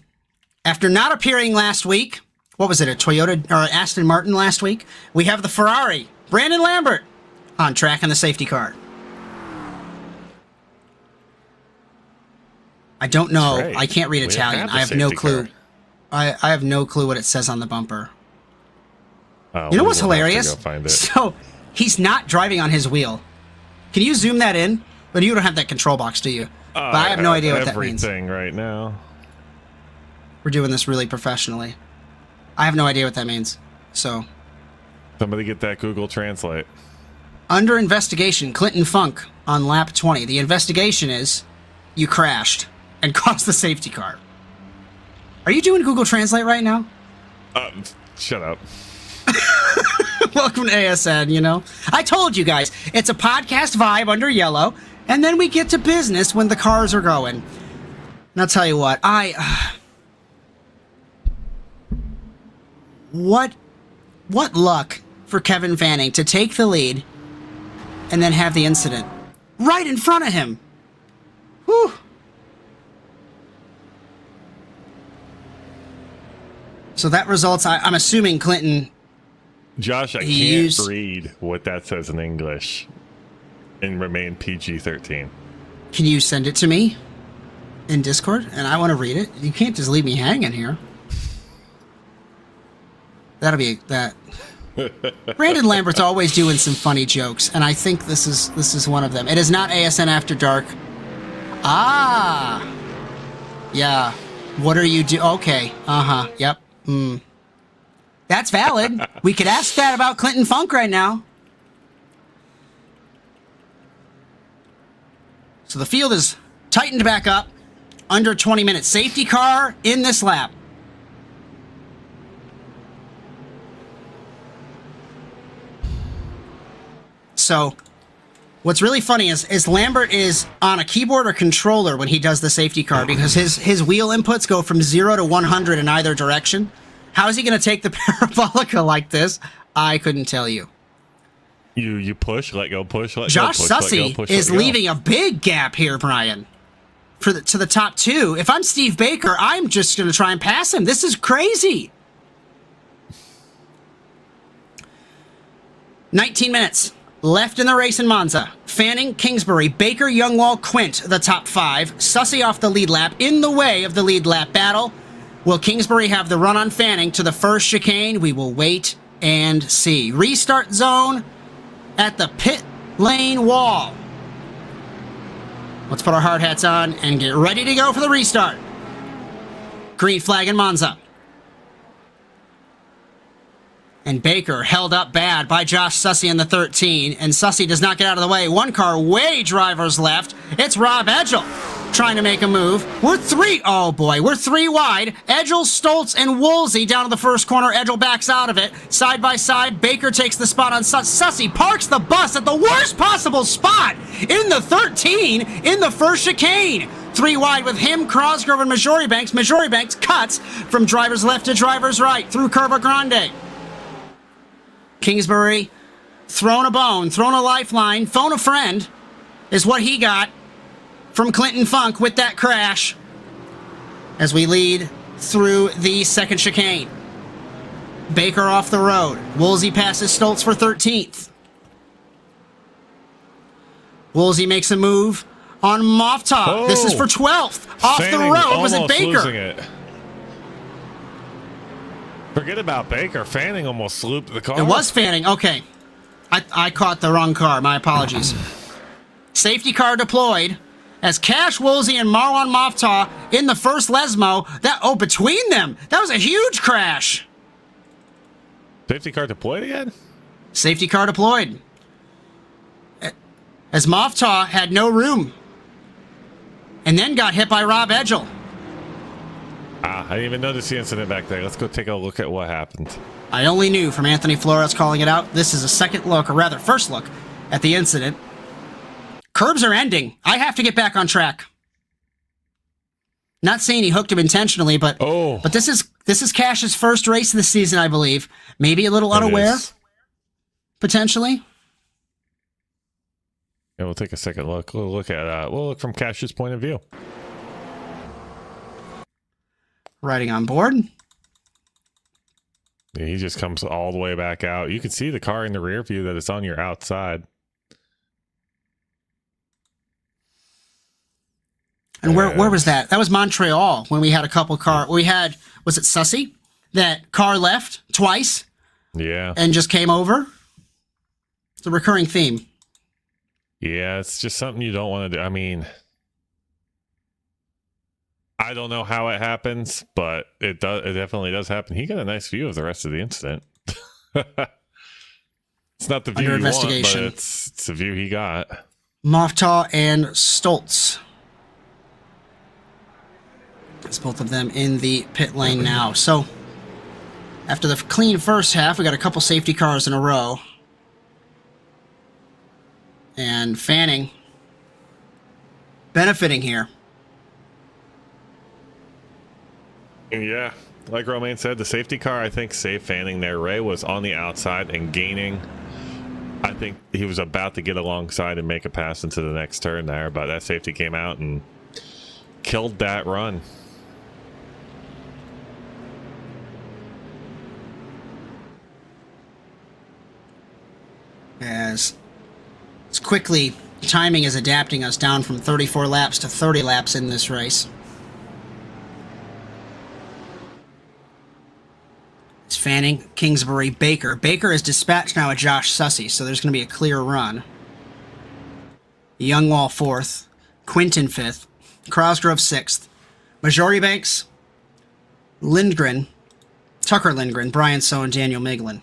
after not appearing last week, what was it, a Toyota or Aston Martin last week? We have the Ferrari, Brandon Lambert, on track in the safety car. I don't know. Right. I can't read Italian. I have no clue. I have no clue what it says on the bumper. You know what's hilarious? So he's not driving on his wheel. Can you zoom that in? But you don't have that control box, do you? But I have no idea what that means. Everything right now. We're doing this really professionally. I have no idea what that means. So, somebody get that Google Translate. Under investigation, Clinton Funk on lap 20. The investigation is you crashed and caused the safety car. Are you doing Google Translate right now? Shut up. Welcome to ASN, you know. I told you guys, it's a podcast vibe under yellow, and then we get to business when the cars are going. And I'll tell you what, What luck for Kevin Fanning to take the lead and then have the incident right in front of him. Whew. So that results, I'm assuming Clinton... Josh, I can't read what that says in English and remain PG-13. Can you send it to me in Discord? And I want to read it. You can't just leave me hanging here. That'll be that. Brandon Lambert's always doing some funny jokes, and I think this is one of them. It is not ASN After Dark. Ah, yeah. What are you do? Okay. Yep. That's valid. We could ask that about Clinton Funk right now. So the field is tightened back up. Under 20 minutes. Safety car in this lap. So, what's really funny is Lambert is on a keyboard or controller when he does the safety car because his wheel inputs go from 0 to 100 in either direction. How is he going to take the Parabolica like this? I couldn't tell you. You push, let go, push, let Josh go. Josh Sussey is leaving a big gap here, Bryan, to the top 2. If I'm Steve Baker, I'm just going to try and pass him. This is crazy. 19 minutes. Left in the race in Monza. Fanning, Kingsbury, Baker, Youngwall, Quint, the top 5. Sussey off the lead lap, in the way of the lead lap battle. Will Kingsbury have the run on Fanning to the first chicane? We will wait and see. Restart zone at the pit lane wall. Let's put our hard hats on and get ready to go for the restart. Green flag in Monza. And Baker held up bad by Josh Sussey in the 13, and Sussey does not get out of the way. One car way driver's left. It's Rob Edgell trying to make a move. We're three wide. Edgell, Stoltz, and Woolsey down to the first corner. Edgell backs out of it. Side by side, Baker takes the spot on Sussey, parks the bus at the worst possible spot in the 13 in the first chicane. 3 wide with him, Crosgrove, and Majoribanks. Majoribanks cuts from driver's left to driver's right through Curva Grande. Kingsbury, thrown a bone, thrown a lifeline, phone a friend is what he got from Clinton Funk with that crash as we lead through the second chicane. Baker off the road. Woolsey passes Stoltz for 13th. Woolsey makes a move on Moftop. Oh, this is for 12th. Off the road. Was it Baker? Losing it. Forget about Baker. Fanning almost looped the car. It was Fanning. Okay. I caught the wrong car. My apologies. Safety car deployed as Cash Woolsey and Marwan Moftah in the first Lesmo. Between them, that was a huge crash. Safety car deployed again? Safety car deployed. As Moftah had no room. And then got hit by Rob Edgell. I didn't even notice the incident back there. Let's go take a look at what happened. I only knew from Anthony Flores calling it out. This is a second look, or rather first look, at the incident. Curbs are ending. I have to get back on track. Not saying he hooked him intentionally, but this is Cash's first race of the season, I believe. Maybe a little unaware, potentially. Yeah, we'll take a second look. We'll look from Cash's point of view. Riding on board. Yeah, he just comes all the way back out. You can see the car in the rear view that it's on your outside. And where was that? That was Montreal when we had a couple was it Sussey? That car left twice. Yeah. And just came over. It's a recurring theme. Yeah, it's just something you don't want to do. I mean, I don't know how it happens, but it definitely does happen. He got a nice view of the rest of the incident. It's not the view you want, but it's the view he got. Moftah and Stoltz. It's both of them in the pit lane now. So, after the clean first half, we got a couple safety cars in a row. And Fanning benefiting here. Yeah, like Romain said, the safety car, I think, saved Fanning there. Ray was on the outside and gaining. I think he was about to get alongside and make a pass into the next turn there, but that safety came out and killed that run. As it's quickly, timing is adapting us down from 34 laps to 30 laps in this race. It's Fanning, Kingsbury, Baker. Baker is dispatched now at Josh Sussey, so there's going to be a clear run. Youngwall 4th, Quinton 5th, Crosgrove 6th, Majoribanks, Lindgren, Tucker Lindgren, Bryan So, and Daniel Miglin.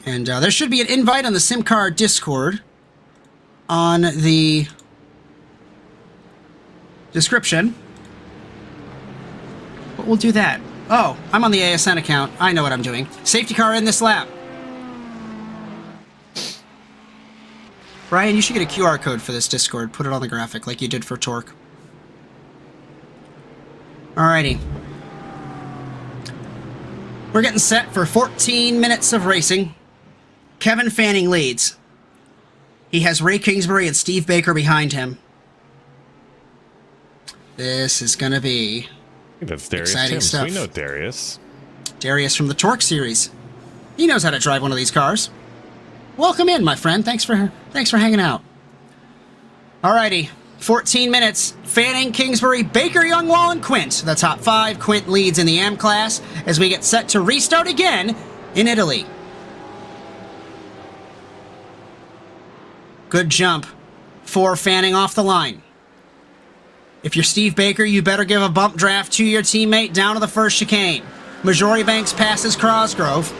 And there should be an invite on the SimCAR Discord on the description. But we'll do that. Oh, I'm on the ASN account. I know what I'm doing. Safety car in this lap. Bryan, you should get a QR code for this Discord. Put it on the graphic like you did for Torque. Alrighty. We're getting set for 14 minutes of racing. Kevin Fanning leads. He has Ray Kingsbury and Steve Baker behind him. This is going to be that's Darius exciting Timms. stuff. We know Darius. Darius from the Torque series. He knows how to drive one of these cars. Welcome in, my friend. Thanks for hanging out. Alrighty. 14 minutes. Fanning, Kingsbury, Baker, Youngwall, and Quint. The top 5. Quint leads in the AM class as we get set to restart again in Italy. Good jump for Fanning off the line. If you're Steve Baker, you better give a bump draft to your teammate down to the first chicane. Majority Banks passes Cosgrove.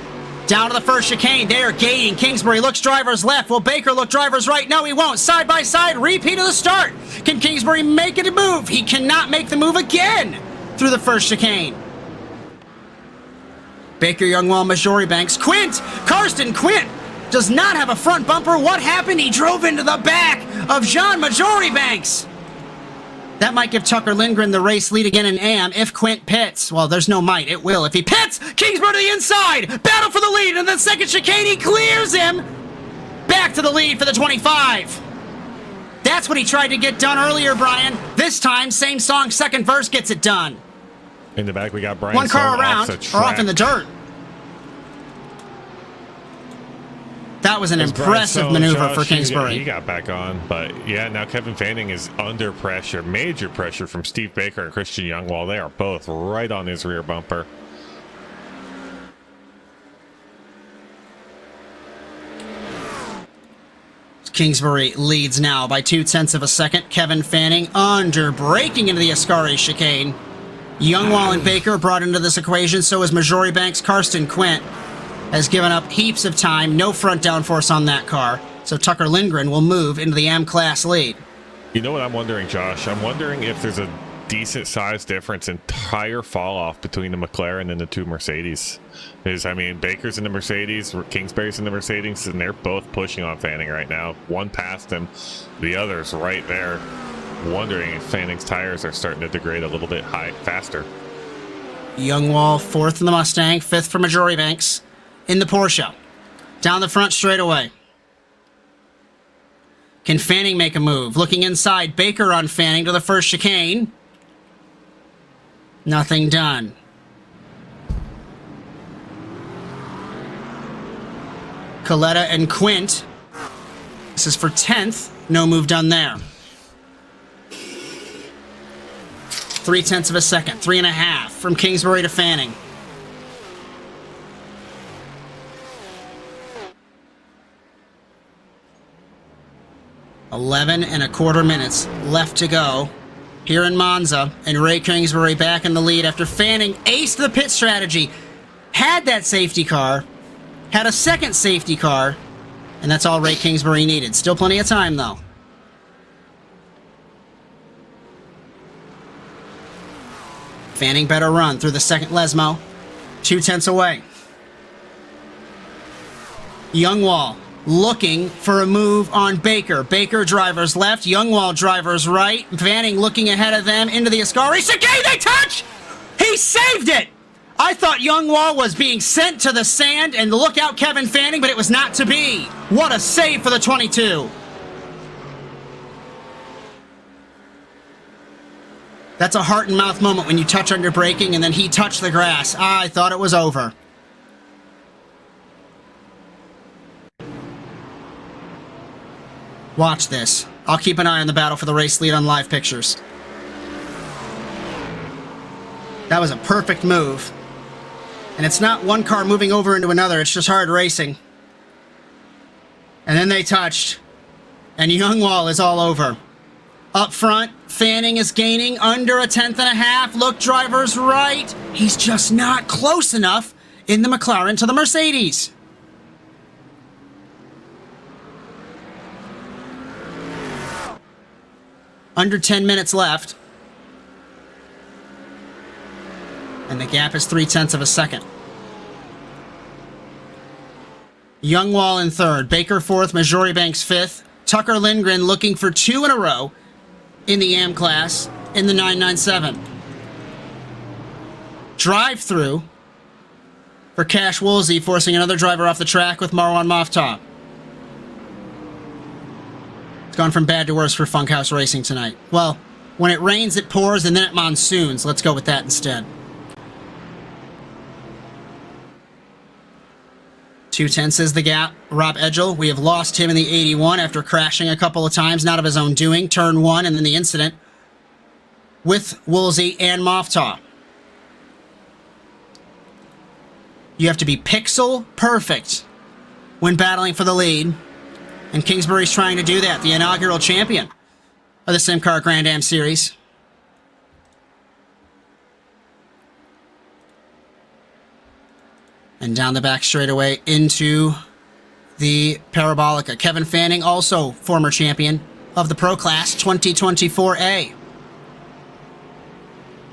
Down to the first chicane. They are gating. Kingsbury looks driver's left. Will Baker look driver's right? No, he won't. Side by side. Repeat of the start. Can Kingsbury make it a move? He cannot make the move again through the first chicane. Baker, Youngwall, Majority Banks. Karsten Quint does not have a front bumper. What happened? He drove into the back of John Majority Banks. That might give Tucker Lindgren the race lead again in AM if Quint pits. Well, there's no might. It will. If he pits, Kingsbury to the inside. Battle for the lead. And then second chicane, he clears him. Back to the lead for the 25. That's what he tried to get done earlier, Bryan. This time, same song, second verse gets it done. In the back, we got Bryan. One car around, or off in the dirt. That was an impressive maneuver for Kingsbury. He got back on, but yeah, now Kevin Fanning is under pressure, major pressure from Steve Baker and Christian Youngwall. They are both right on his rear bumper. Kingsbury leads now by 0.2 of a second. Kevin Fanning under braking into the Ascari chicane. Youngwall and Baker brought into this equation, so is Majority Banks. Karsten Quint has given up heaps of time. No front downforce on that car. So Tucker Lindgren will move into the M-Class lead. You know what I'm wondering, Josh? I'm wondering if there's a decent size difference in tire fall off between the McLaren and the two Mercedes. I mean, Baker's in the Mercedes, Kingsbury's in the Mercedes, and they're both pushing on Fanning right now. One past him, the other's right there. Wondering if Fanning's tires are starting to degrade a little bit faster. Youngwall fourth in the Mustang, fifth for Majority Banks in the Porsche. Down the front straightaway. Can Fanning make a move? Looking inside, Baker on Fanning to the first chicane. Nothing done. Coletta and Quint. This is for 10th. No move done there. 0.3 of a second. 3.5 from Kingsbury to Fanning. Eleven and a quarter minutes left to go here in Monza, and Ray Kingsbury back in the lead after Fanning aced the pit strategy, had that safety car, had a second safety car, and that's all Ray Kingsbury needed. Still plenty of time, though. Fanning better run through the second Lesmo. 0.2 away. Youngwall looking for a move on Baker. Baker driver's left, Youngwall driver's right. Fanning looking ahead of them into the Ascari chicane. They touch! He saved it! I thought Youngwall was being sent to the sand, and look out Kevin Fanning, but it was not to be. What a save for the 22. That's a heart and mouth moment when you touch under braking and then he touched the grass. I thought it was over. Watch this. I'll keep an eye on the battle for the race lead on live pictures. That was a perfect move. And it's not one car moving over into another, it's just hard racing. And then they touched. And Youngwall is all over. Up front, Fanning is gaining under 1/10.5. Look, driver's right. He's just not close enough in the McLaren to the Mercedes. Under 10 minutes left. And the gap is 0.3 of a second. Youngwall in third. Baker fourth. Majority Banks fifth. Tucker Lindgren looking for 2 in a row in the AM class in the 997. Drive-through for Cash Woolsey, forcing another driver off the track with Marwan Moftah. It's gone from bad to worse for Funkhouse Racing tonight. Well, when it rains, it pours, and then it monsoons. Let's go with that instead. 0.2 is the gap. Rob Edgell, we have lost him in the 81 after crashing a couple of times, not of his own doing. Turn 1 and then the incident with Woolsey and Moftah. You have to be pixel perfect when battling for the lead. And Kingsbury's trying to do that, the inaugural champion of the SimCAR Grand-Am Series. And down the back straightaway into the Parabolica. Kevin Fanning, also former champion of the Pro Class 2024A.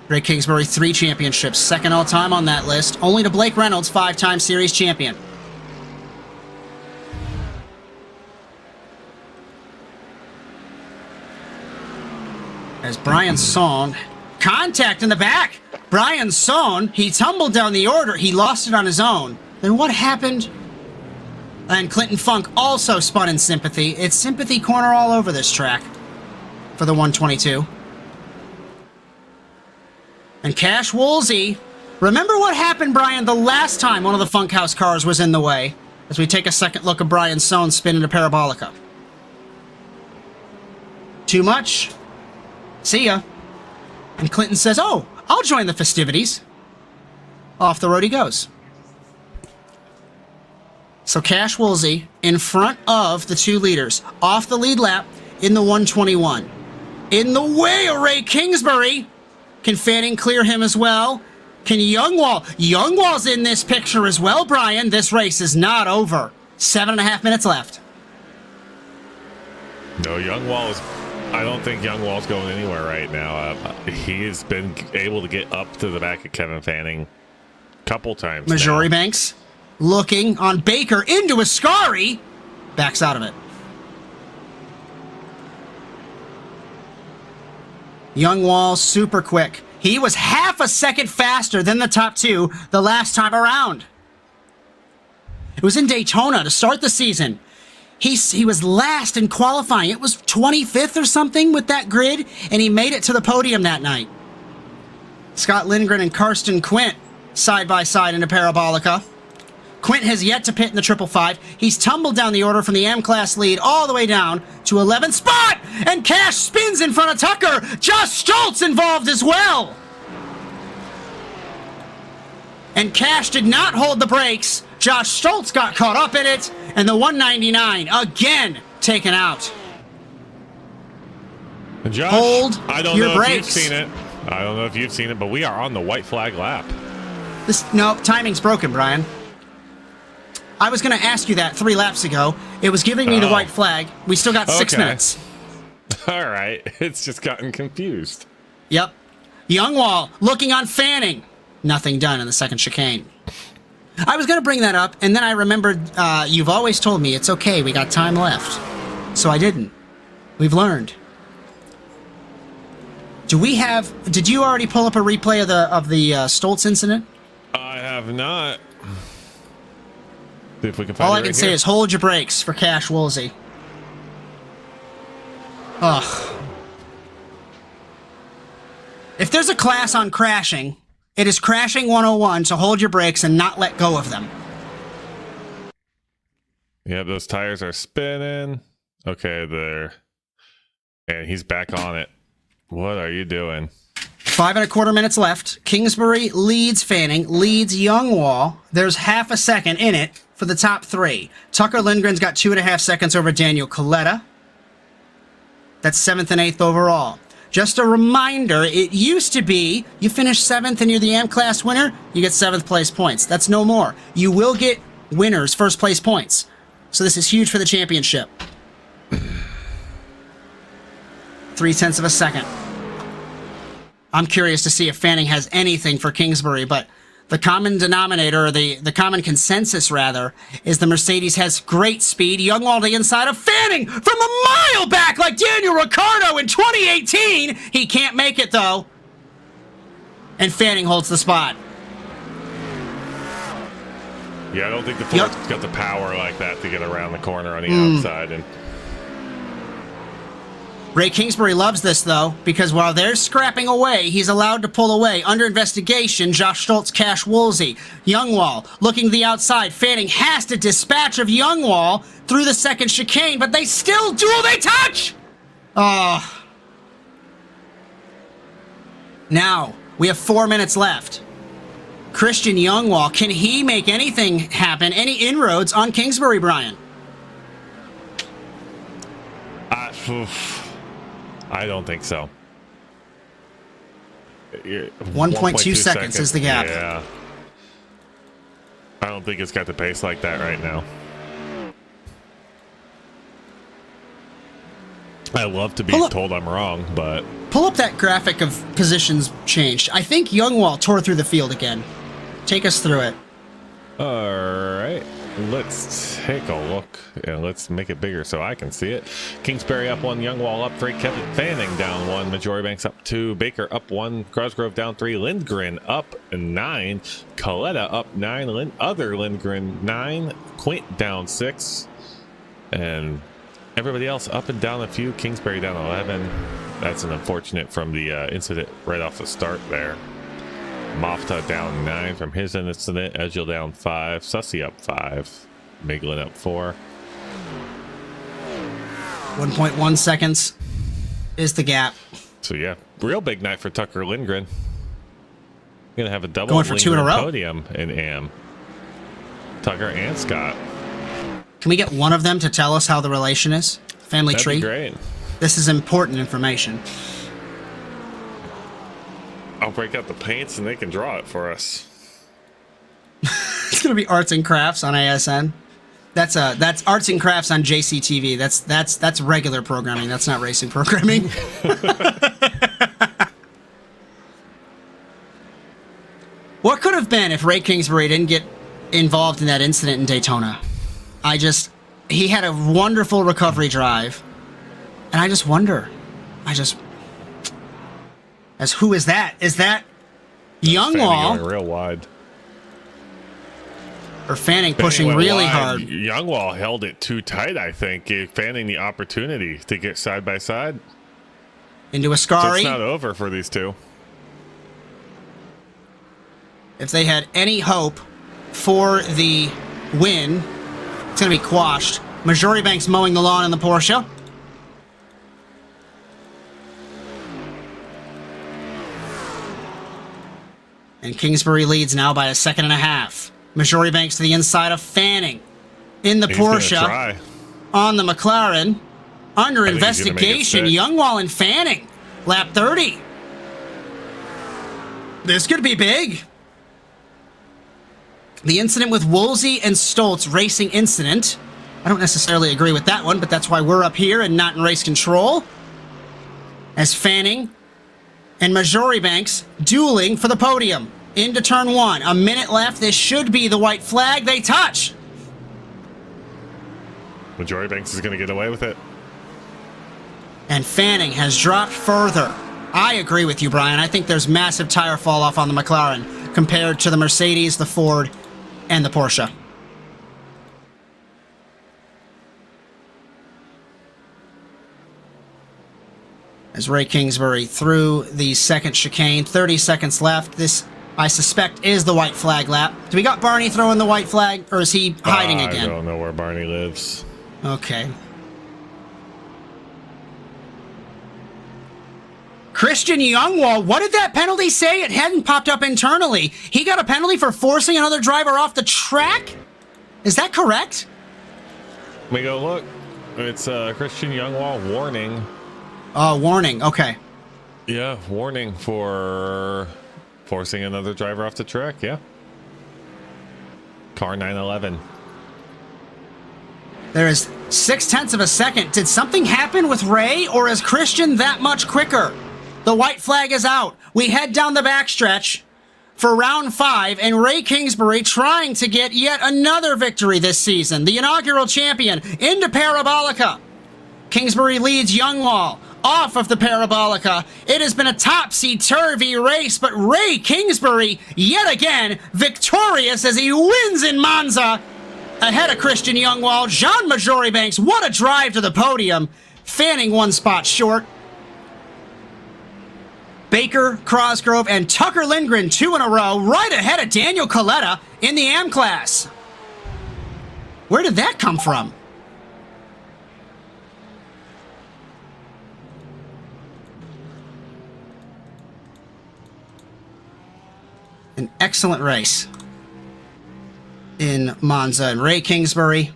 Ray Kingsbury, 3 championships, second all-time on that list, only to Blake Reynolds, 5-time series champion. As Bryan Song, contact in the back. Bryan Song, he tumbled down the order. He lost it on his own. Then what happened? And Clinton Funk also spun in sympathy. It's sympathy corner all over this track for the 122. And Cash Woolsey, remember what happened, Brian, the last time one of the Funkhouse cars was in the way? As we take a second look at Bryan Song spin into Parabolica. Too much? See ya. And Clinton says, oh, I'll join the festivities. Off the road he goes. So Cash Woolsey in front of the 2 leaders. Off the lead lap in the 121. In the way of Ray Kingsbury. Can Fanning clear him as well? Can Youngwall? Youngwall's in this picture as well, Brian. This race is not over. 7.5 minutes left. No, I don't think Youngwall's going anywhere right now. He has been able to get up to the back of Kevin Fanning a couple times. Majori Banks looking on Baker into Ascari. Backs out of it. Youngwall, super quick. He was half a second faster than the top 2 the last time around. It was in Daytona to start the season. He was last in qualifying. It was 25th or something with that grid, and he made it to the podium that night. Scott Lindgren and Karsten Quint side by side into Parabolica. Quint has yet to pit in the 555. He's tumbled down the order from the M-Class lead all the way down to 11th spot, and Cash spins in front of Tucker. Josh Stoltz involved as well. And Cash did not hold the brakes. Josh Stoltz got caught up in it, and the 199 again taken out. And Josh, hold I don't your know brakes. if you've seen it. I don't know if you've seen it, but we are on the white flag lap. No, timing's broken, Brian. I was going to ask you that 3 laps ago. It was giving me the white flag. We still got 6 minutes. All right. It's just gotten confused. Yep. Youngwall looking on Fanning. Nothing done in the second chicane. I was going to bring that up, and then I remembered you've always told me it's okay, we got time left. So I didn't. We've learned. Did you already pull up a replay of the Stoltz incident? I have not. See if we can find All it I can right say here. is hold your brakes for Cash Woolsey. Ugh. If there's a class on crashing, it is Crashing 101, so hold your brakes and not let go of them. Yep, those tires are spinning. Okay, there. And he's back on it. What are you doing? 5.25 minutes left. Kingsbury leads Fanning, leads Youngwall. There's half a second in it for the top 3. Tucker Lindgren's got 2.5 seconds over Daniel Coletta. That's 7th and 8th overall. Just a reminder, it used to be you finish 7th and you're the M-Class winner, you get 7th place points. That's no more. You will get winners, first place points. So this is huge for the championship. 0.3 of a second. I'm curious to see if Fanning has anything for Kingsbury, but the common denominator, or the common consensus, rather, is the Mercedes has great speed. Youngwall to the inside of Fanning from a mile back like Daniel Ricciardo in 2018. He can't make it, though. And Fanning holds the spot. Yeah, I don't think the Ford's got the power like that to get around the corner on the outside. And Ray Kingsbury loves this, though, because while they're scrapping away, he's allowed to pull away. Under investigation, Josh Stoltz, Cash Woolsey. Youngwall looking to the outside. Fanning has to dispatch of Youngwall through the second chicane, but they still duel. They touch! Oh. Now, we have 4 minutes left. Christian Youngwall, can he make anything happen? Any inroads on Kingsbury, Bryan? I don't think so. 1.2 seconds is the gap. Yeah. I don't think it's got the pace like that right now. I love to be told I'm wrong, but... Pull up that graphic of positions changed. I think Youngwall tore through the field again. Take us through it. All right. Let's take a look and let's make it bigger so I can see it. Kingsbury up 1, Youngwall up 3, Kevin Fanning down 1, Majori Banks up 2, Baker up 1, Cosgrove down 3, Lindgren up 9, Coletta up 9, other Lindgren 9, Quint down 6, and everybody else up and down a few. Kingsbury down 11. That's an unfortunate from the incident right off the start there. Mofta down 9 from his incident. Edgel down 5. Sussy up 5. Miglin up 4. 1.1 seconds is the gap. So yeah, real big night for Tucker Lindgren. Gonna have a double going for 2 in a row. Podium in AM. Tucker and Scott. Can we get one of them to tell us how the relation is? Family That'd tree? be great. This is important information. I'll break out the paints and they can draw it for us. It's gonna be arts and crafts on ASN. That's arts and crafts on JCTV. That's regular programming. That's not racing programming. What could have been if Ray Kingsbury didn't get involved in that incident in Daytona? He had a wonderful recovery drive, and I just wonder, who is that? Is that Youngwall? Going real wide. Or Fanning pushing really hard? Youngwall held it too tight, I think, gave Fanning the opportunity to get side by side. Into a Ascari. So it's not over for these two. If they had any hope for the win, it's going to be quashed. Majori Banks mowing the lawn in the Porsche. And Kingsbury leads now by 1.5 seconds. Majori Banks to the inside of Fanning. In the Porsche. On the McLaren. Under investigation. Youngwall and Fanning. Lap 30. This could be big. The incident with Woolsey and Stoltz racing incident. I don't necessarily agree with that one, but that's why we're up here and not in race control. As Fanning and Majori Banks dueling for the podium. Into turn 1. A minute left. This should be the white flag. They touch. Majori Banks is going to get away with it. And Fanning has dropped further. I agree with you, Brian. I think there's massive tire fall off on the McLaren compared to the Mercedes, the Ford, and the Porsche. As Ray Kingsbury through the second chicane, 30 seconds left. This, I suspect, is the white flag lap. Do we got Barney throwing the white flag, or is he hiding again? I don't know where Barney lives. Okay. Christian Youngwall, what did that penalty say? It hadn't popped up internally. He got a penalty for forcing another driver off the track? Is that correct? Let me go look. It's Christian Youngwall warning. Oh, warning. Okay. Yeah, warning for forcing another driver off the track. Yeah. Car 911. There is 0.6 seconds. Did something happen with Ray, or is Christian that much quicker? The white flag is out. We head down the backstretch for round 5, and Ray Kingsbury trying to get yet another victory this season. The inaugural champion into Parabolica. Kingsbury leads Youngwall off of the Parabolica. It has been a topsy-turvy race, but Ray Kingsbury, yet again, victorious as he wins in Monza. Ahead of Christian Youngwall, Jean Majori Banks, what a drive to the podium. Fanning 1 spot short. Baker, Cosgrove, and Tucker Lindgren 2 in a row, right ahead of Daniel Coletta in the AM class. Where did that come from? An excellent race in Monza, and Ray Kingsbury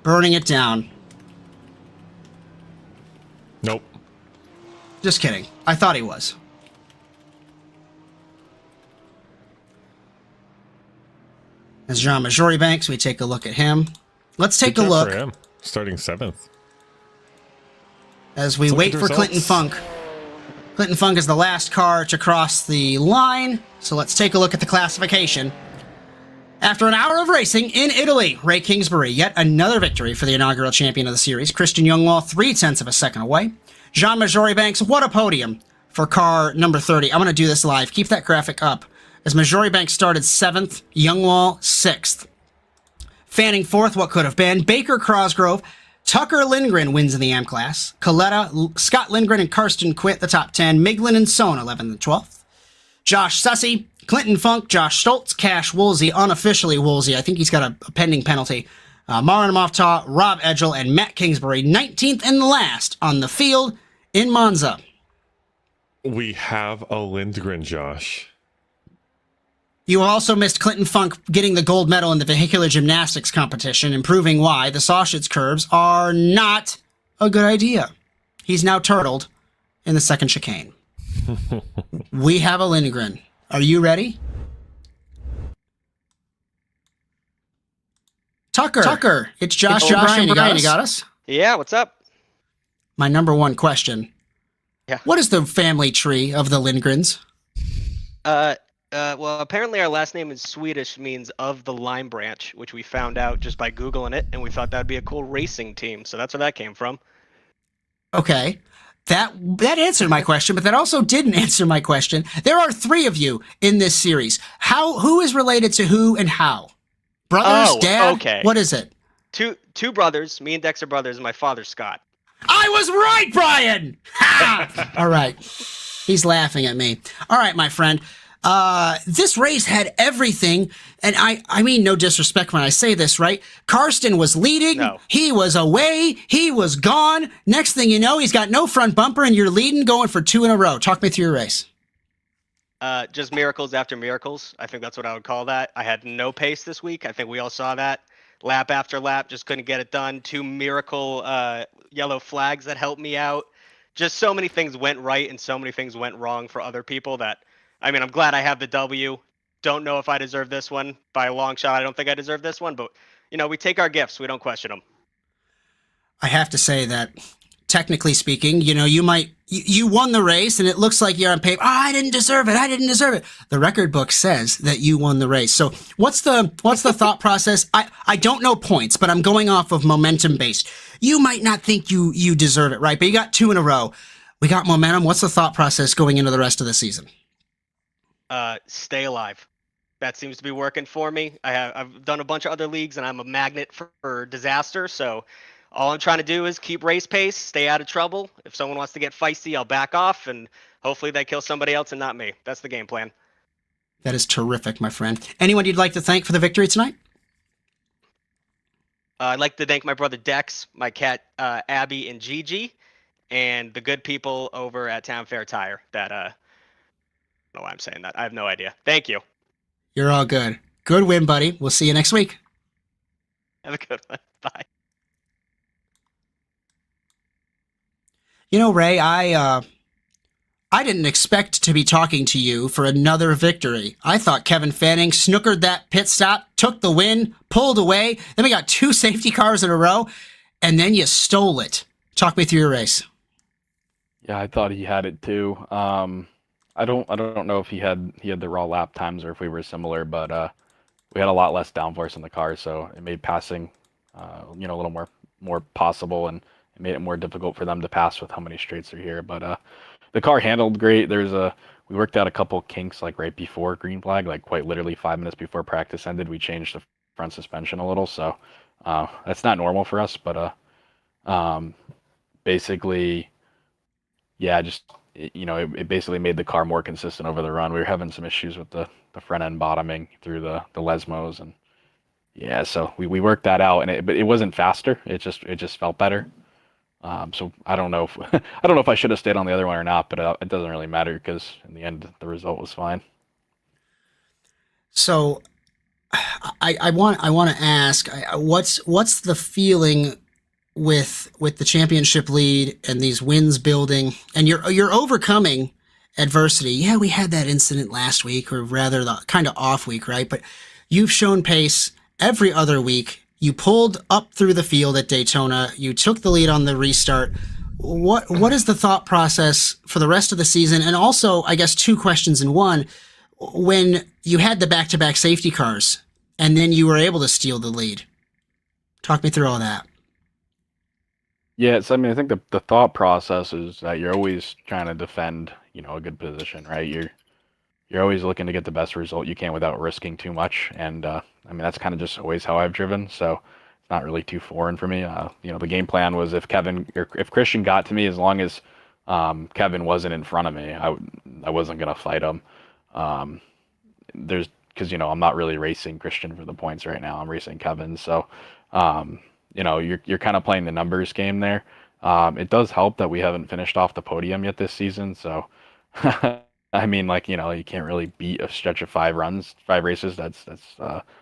burning it down. Nope. Just kidding. I thought he was. As Jean Majori Banks, we take a look at him. Let's take Good a job look for him. Starting 7th. as we Let's wait look for at the Clinton results. Funk. Clinton Funk is the last car to cross the line, so let's take a look at the classification. After an hour of racing in Italy, Ray Kingsbury, yet another victory for the inaugural champion of the series. Christian Youngwall, 0.3 of a second away. Jean Majori Banks, what a podium for car number 30. I'm going to do this live. Keep that graphic up. As Majori Banks started 7th, Youngwall 6th. Fanning 4th, what could have been. Baker Crosgrove, Tucker Lindgren wins in the AM class. Coletta, Scott Lindgren, and Karsten quit the top 10. Miglin and Sohn, 11th and 12th. Josh Sussey, Clinton Funk, Josh Stoltz, Cash Woolsey, unofficially Woolsey. I think he's got a pending penalty. Marin Moftaw, Rob Edgell, and Matt Kingsbury, 19th and last on the field in Monza. We have a Lindgren, Josh. You also missed Clinton Funk getting the gold medal in the vehicular gymnastics competition and proving why the Sausage curves are not a good idea. He's now turtled in the second chicane. We have a Lindgren. Are you ready? Tucker, it's Josh and Bryan. You got us? Yeah, what's up? My number one question. Yeah. What is the family tree of the Lindgrens? Well, apparently our last name in Swedish means of the lime branch, which we found out just by Googling it, and we thought that'd be a cool racing team. So that's where that came from. Okay. That answered my question, but that also didn't answer my question. There are 3 of you in this series. Who is related to who and how? Brothers, dad? Okay. What is it? Two brothers, me and Dexter brothers, and my father Scott. I was right, Bryan! Ha! All right. He's laughing at me. All right, my friend. This race had everything, and I mean no disrespect when I say this, right? Karsten was leading, No. He was away, he was gone. Next thing you know, he's got no front bumper, and you're leading, going for 2 in a row. Talk me through your race. Just miracles after miracles. I think that's what I would call that. I had no pace this week. I think we all saw that. Lap after lap, just couldn't get it done. 2 miracle yellow flags that helped me out. Just so many things went right and so many things went wrong for other people that, I mean, I'm glad I have the W. Don't know if I deserve this one by a long shot. I don't think I deserve this one, but, you know, we take our gifts. We don't question them. I have to say that, technically speaking, you know, you won the race, and it looks like you're on paper. Oh, I didn't deserve it. The record book says that you won the race. So what's the thought process? I don't know points, but I'm going off of momentum based. You might not think you deserve it, right? But you got 2 in a row. We got momentum. What's the thought process going into the rest of the season? Stay alive. That seems to be working for me. I've done a bunch of other leagues, and I'm a magnet for disaster. So all I'm trying to do is keep race pace, stay out of trouble. If someone wants to get feisty, I'll back off, and hopefully they kill somebody else and not me. That's the game plan. That is terrific, my friend. Anyone you'd like to thank for the victory tonight? I'd like to thank my brother Dex, my cat Abby and Gigi, and the good people over at Town Fair Tire that I don't know why I'm saying that. I have no idea. Thank you. You're all good. Good win, buddy. We'll see you next week. Have a good one. Bye. You know, Ray, I didn't expect to be talking to you for another victory. I thought Kevin Fanning snookered that pit stop, took the win, pulled away. Then we got 2 safety cars in a row, and then you stole it. Talk me through your race. Yeah, I thought he had it too. I don't know if he had the raw lap times or if we were similar, but we had a lot less downforce in the car, so it made passing, a little more possible, and it made it more difficult for them to pass with how many straights are here. But the car handled great. We worked out a couple kinks like right before green flag, like quite literally 5 minutes before practice ended. We changed the front suspension a little, so that's not normal for us. But basically, yeah, it basically made the car more consistent over the run. We were having some issues with the front end bottoming through the Lesmos, and yeah, so we worked that out, but it wasn't faster. It just felt better. So I don't know if I should have stayed on the other one or not, but it doesn't really matter because in the end the result was fine. So I want to ask, what's the feeling with the championship lead and these wins building, and you're overcoming adversity. Yeah, we had that incident last week, or rather the kind of off week, right? But you've shown pace every other week. You pulled up through the field at Daytona. You took the lead on the restart. What is the thought process for the rest of the season? And also, I guess, two questions in one. When you had the back-to-back safety cars and then you were able to steal the lead, talk me through all that. Yeah, I mean, I think the thought process is that you're always trying to defend, a good position, right? You're always looking to get the best result you can without risking too much, and I mean that's kind of just always how I've driven, so it's not really too foreign for me. The game plan was if Christian got to me, as long as Kevin wasn't in front of me, I wasn't gonna fight him. Because I'm not really racing Christian for the points right now. I'm racing Kevin, so. You're kind of playing the numbers game there. It does help that we haven't finished off the podium yet this season. So, I mean, you can't really beat a stretch of 5 races. That's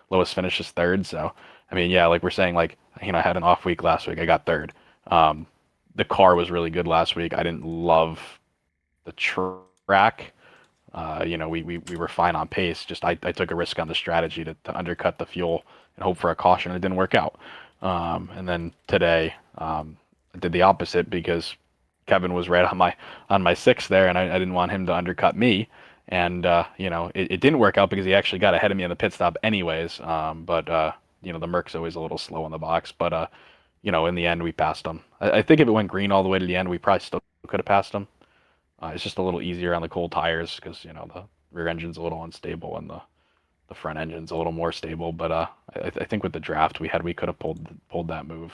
lowest finish is 3rd. So, I mean, yeah, like we're saying, I had an off week last week. I got 3rd. The car was really good last week. I didn't love the track. We were fine on pace. Just I took a risk on the strategy to undercut the fuel and hope for a caution. It didn't work out. And then today, I did the opposite because Kevin was right on my 6th there, and I didn't want him to undercut me. And it didn't work out because he actually got ahead of me on the pit stop anyways. But the Merc's always a little slow on the box. But in the end, we passed him. I think if it went green all the way to the end, we probably still could have passed him. It's just a little easier on the cold tires because the rear engine's a little unstable and the front engine's a little more stable. But I think with the draft we could have pulled that move.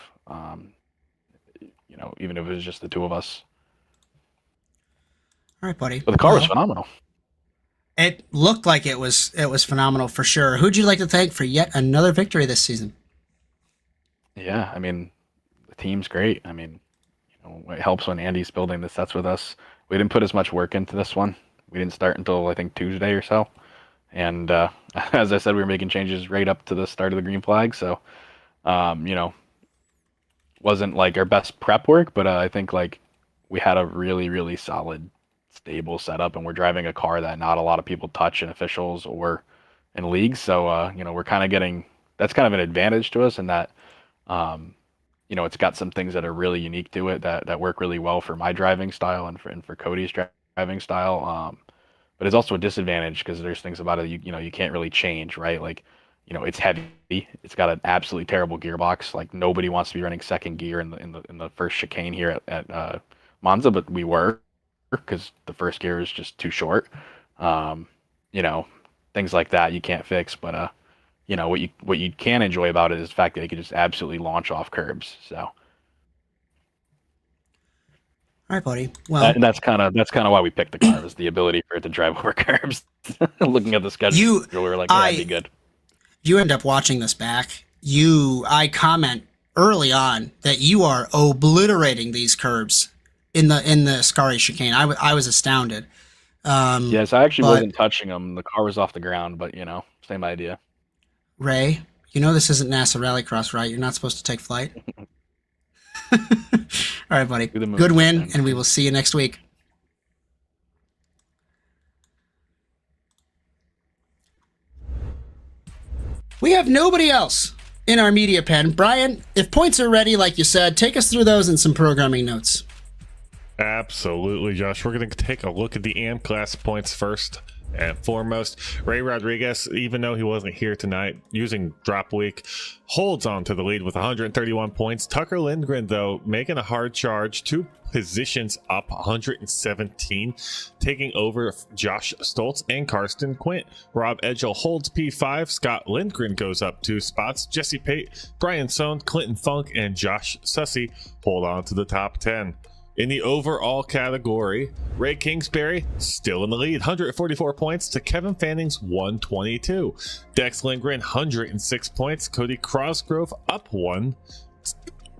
Even if it was just the two of us. All right, buddy. But the car was phenomenal. It looked like it was phenomenal for sure. Who'd you like to thank for yet another victory this season? Yeah, I mean, the team's great. I mean, it helps when Andy's building the sets with us. We didn't put as much work into this one. We didn't start until I think Tuesday or so. And as I said, we were making changes right up to the start of the green flag. So, wasn't like our best prep work, but I think we had a really, really solid, stable setup, and we're driving a car that not a lot of people touch in officials or in leagues. So, we're kind of getting, that's kind of an advantage to us in that, it's got some things that are really unique to it that work really well for my driving style and for Cody's driving style. But it's also a disadvantage because there's things about it you can't really change, right? It's heavy. It's got an absolutely terrible gearbox. Nobody wants to be running second gear in the first chicane here at Monza, but we were because the first gear is just too short. Things like that you can't fix, but what you can enjoy about it is the fact that it can just absolutely launch off curbs. So. All right, buddy. Well, and that's kind of why we picked the car, is the ability for it to drive over curbs. Looking at the schedule, we were like, that'd be good. You end up watching this back. I comment early on that you are obliterating these curbs in the Scary chicane. I was astounded. Yes, I actually wasn't touching them. The car was off the ground, but same idea. Ray, this isn't NASA Rallycross, right? You're not supposed to take flight. All right, buddy. Good win, and we will see you next week. We have nobody else in our media pen. Bryan, if points are ready, like you said, take us through those and some programming notes. Absolutely, Josh. We're going to take a look at the AM class points first and foremost. Ray Rodriguez, even though he wasn't here tonight, using drop week, holds on to the lead with 131 points. Tucker Lindgren, though, making a hard charge, 2 positions up, 117, taking over Josh Stoltz and Karsten Quint. Rob Edgel holds P5. Scott Lindgren goes up 2 spots. Jesse Pate, Brian Sohn, Clinton Funk, and Josh Sussy hold on to the top 10. In the overall category, Ray Kingsbury still in the lead, 144 points to Kevin Fanning's 122. Dex Lindgren, 106 points. Cody Crosgrove up 1,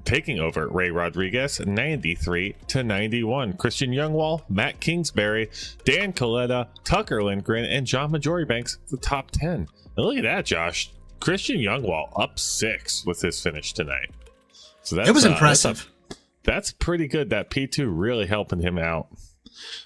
taking over Ray Rodriguez, 93 to 91. Christian Youngwall, Matt Kingsbury, Dan Coletta, Tucker Lindgren, and John Majoribanks, the top 10. And look at that, Josh. Christian Youngwall up 6 with his finish tonight. So that's, it was impressive. That's pretty good. That P2 really helping him out.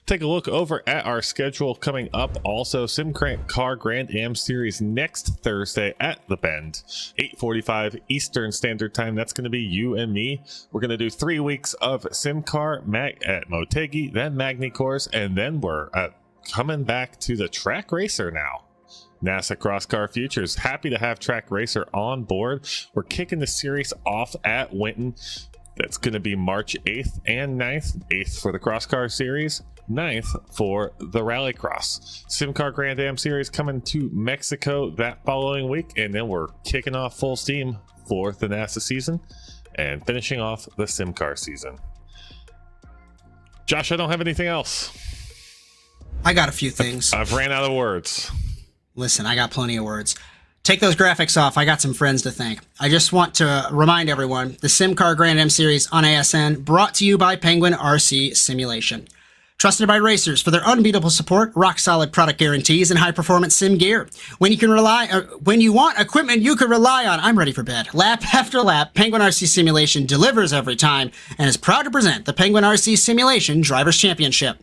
Take a look over at our schedule coming up. Also, SimCAR Grand-Am Series next Thursday at the Bend, 8:45 Eastern Standard Time. That's going to be you and me. We're going to do 3 weeks of SimCAR at Motegi, then Magny Course, and then we're coming back to the Track Racer now. NASA Cross Car Futures. Happy to have Track Racer on board. We're kicking the series off at Winton. That's going to be March 8th and 9th. 8th for the Cross Car Series, 9th for the Rallycross. SimCAR Grand-Am Series coming to Mexico that following week, and then we're kicking off full steam for the NASA season and finishing off the SimCAR season. Josh, I don't have anything else. I got a few things. I've ran out of words. Listen, I got plenty of words. Take those graphics off. I got some friends to thank. I just want to remind everyone, the SimCAR Grand-Am Series on ASN, brought to you by Penguin RC Simulation. Trusted by racers for their unbeatable support, rock-solid product guarantees, and high-performance sim gear. When you want equipment you can rely on, I'm ready for bed. Lap after lap, Penguin RC Simulation delivers every time and is proud to present the Penguin RC Simulation Drivers' Championship.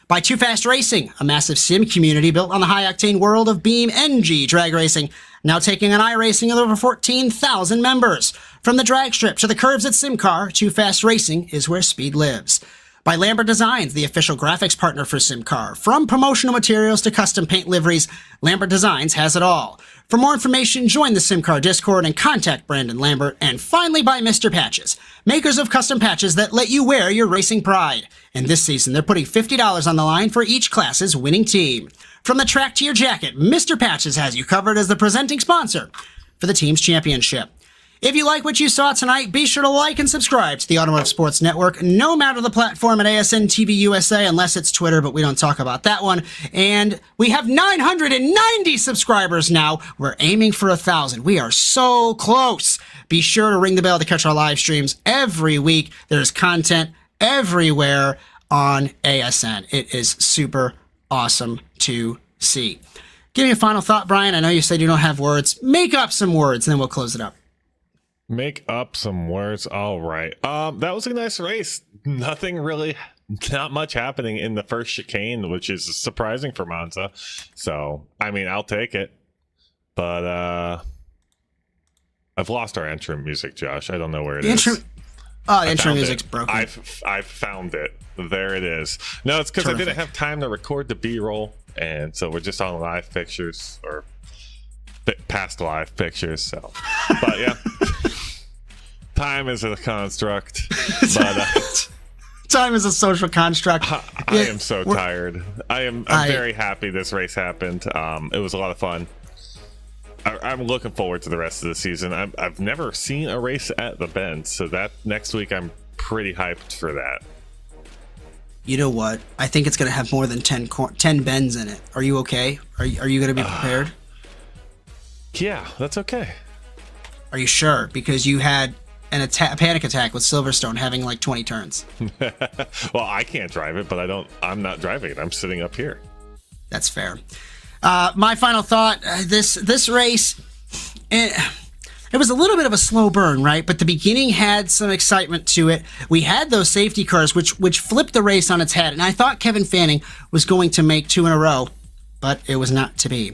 By Too Fast Racing, a massive sim community built on the high-octane world of Beam NG drag racing, now taking on iRacing with over 14,000 members. From the drag strip to the curves at SimCAR, Too Fast Racing is where speed lives. By Lambert Designs, the official graphics partner for SimCAR. From promotional materials to custom paint liveries, Lambert Designs has it all. For more information, join the SimCAR Discord and contact Brandon Lambert. And finally by Mr. Patches, makers of custom patches that let you wear your racing pride. And this season, they're putting $50 on the line for each class's winning team. From the track to your jacket, Mr. Patches has you covered as the presenting sponsor for the team's championship. If you like what you saw tonight, be sure to like and subscribe to the Automotive Sports Network, no matter the platform at ASN TV USA, unless it's Twitter, but we don't talk about that one. And we have 990 subscribers now. We're aiming for 1,000. We are so close. Be sure to ring the bell to catch our live streams every week. There's content everywhere on ASN. It is super awesome to see. Give me a final thought, Brian. I know you said you don't have words. Make up some words, and then we'll close it up. Make up some words. All right. That was a nice race. Not much happening in the first chicane, which is surprising for Monza. So, I mean, I'll take it. But I've lost our intro music, Josh. I don't know where it is. The intro music's broken. I've found it. There it is. No, it's because I didn't have time to record the B-roll, and so we're just on live pictures or past live pictures. So, but yeah. Time is a construct, but time is a social construct. I am so tired. I'm very happy this race happened. It was a lot of fun. I'm looking forward to the rest of the season. I've never seen a race at the Bend, so that next week I'm pretty hyped for that. You know what? I think it's going to have more than 10 bends in it. Are you okay? Are you going to be prepared? Yeah, that's okay. Are you sure? Because you had a panic attack with Silverstone having like 20 turns. Well, I can't drive it, but I'm not driving it. I'm sitting up here. That's fair. My final thought, this race, it was a little bit of a slow burn, right? But the beginning had some excitement to it. We had those safety cars, which flipped the race on its head. And I thought Kevin Fanning was going to make 2 in a row, but it was not to be.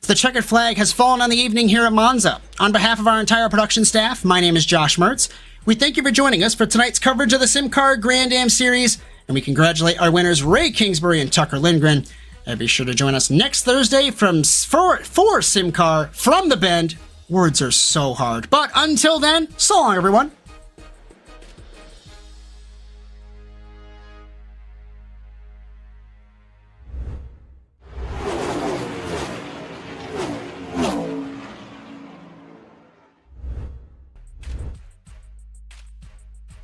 The checkered flag has fallen on the evening here at Monza. On behalf of our entire production staff, my name is Josh Mertz. We thank you for joining us for tonight's coverage of the SimCAR Grand-Am Series, and we congratulate our winners Ray Kingsbury and Tucker Lindgren. And be sure to join us next Thursday for SimCAR from the Bend. Words are so hard. But until then, so long, everyone.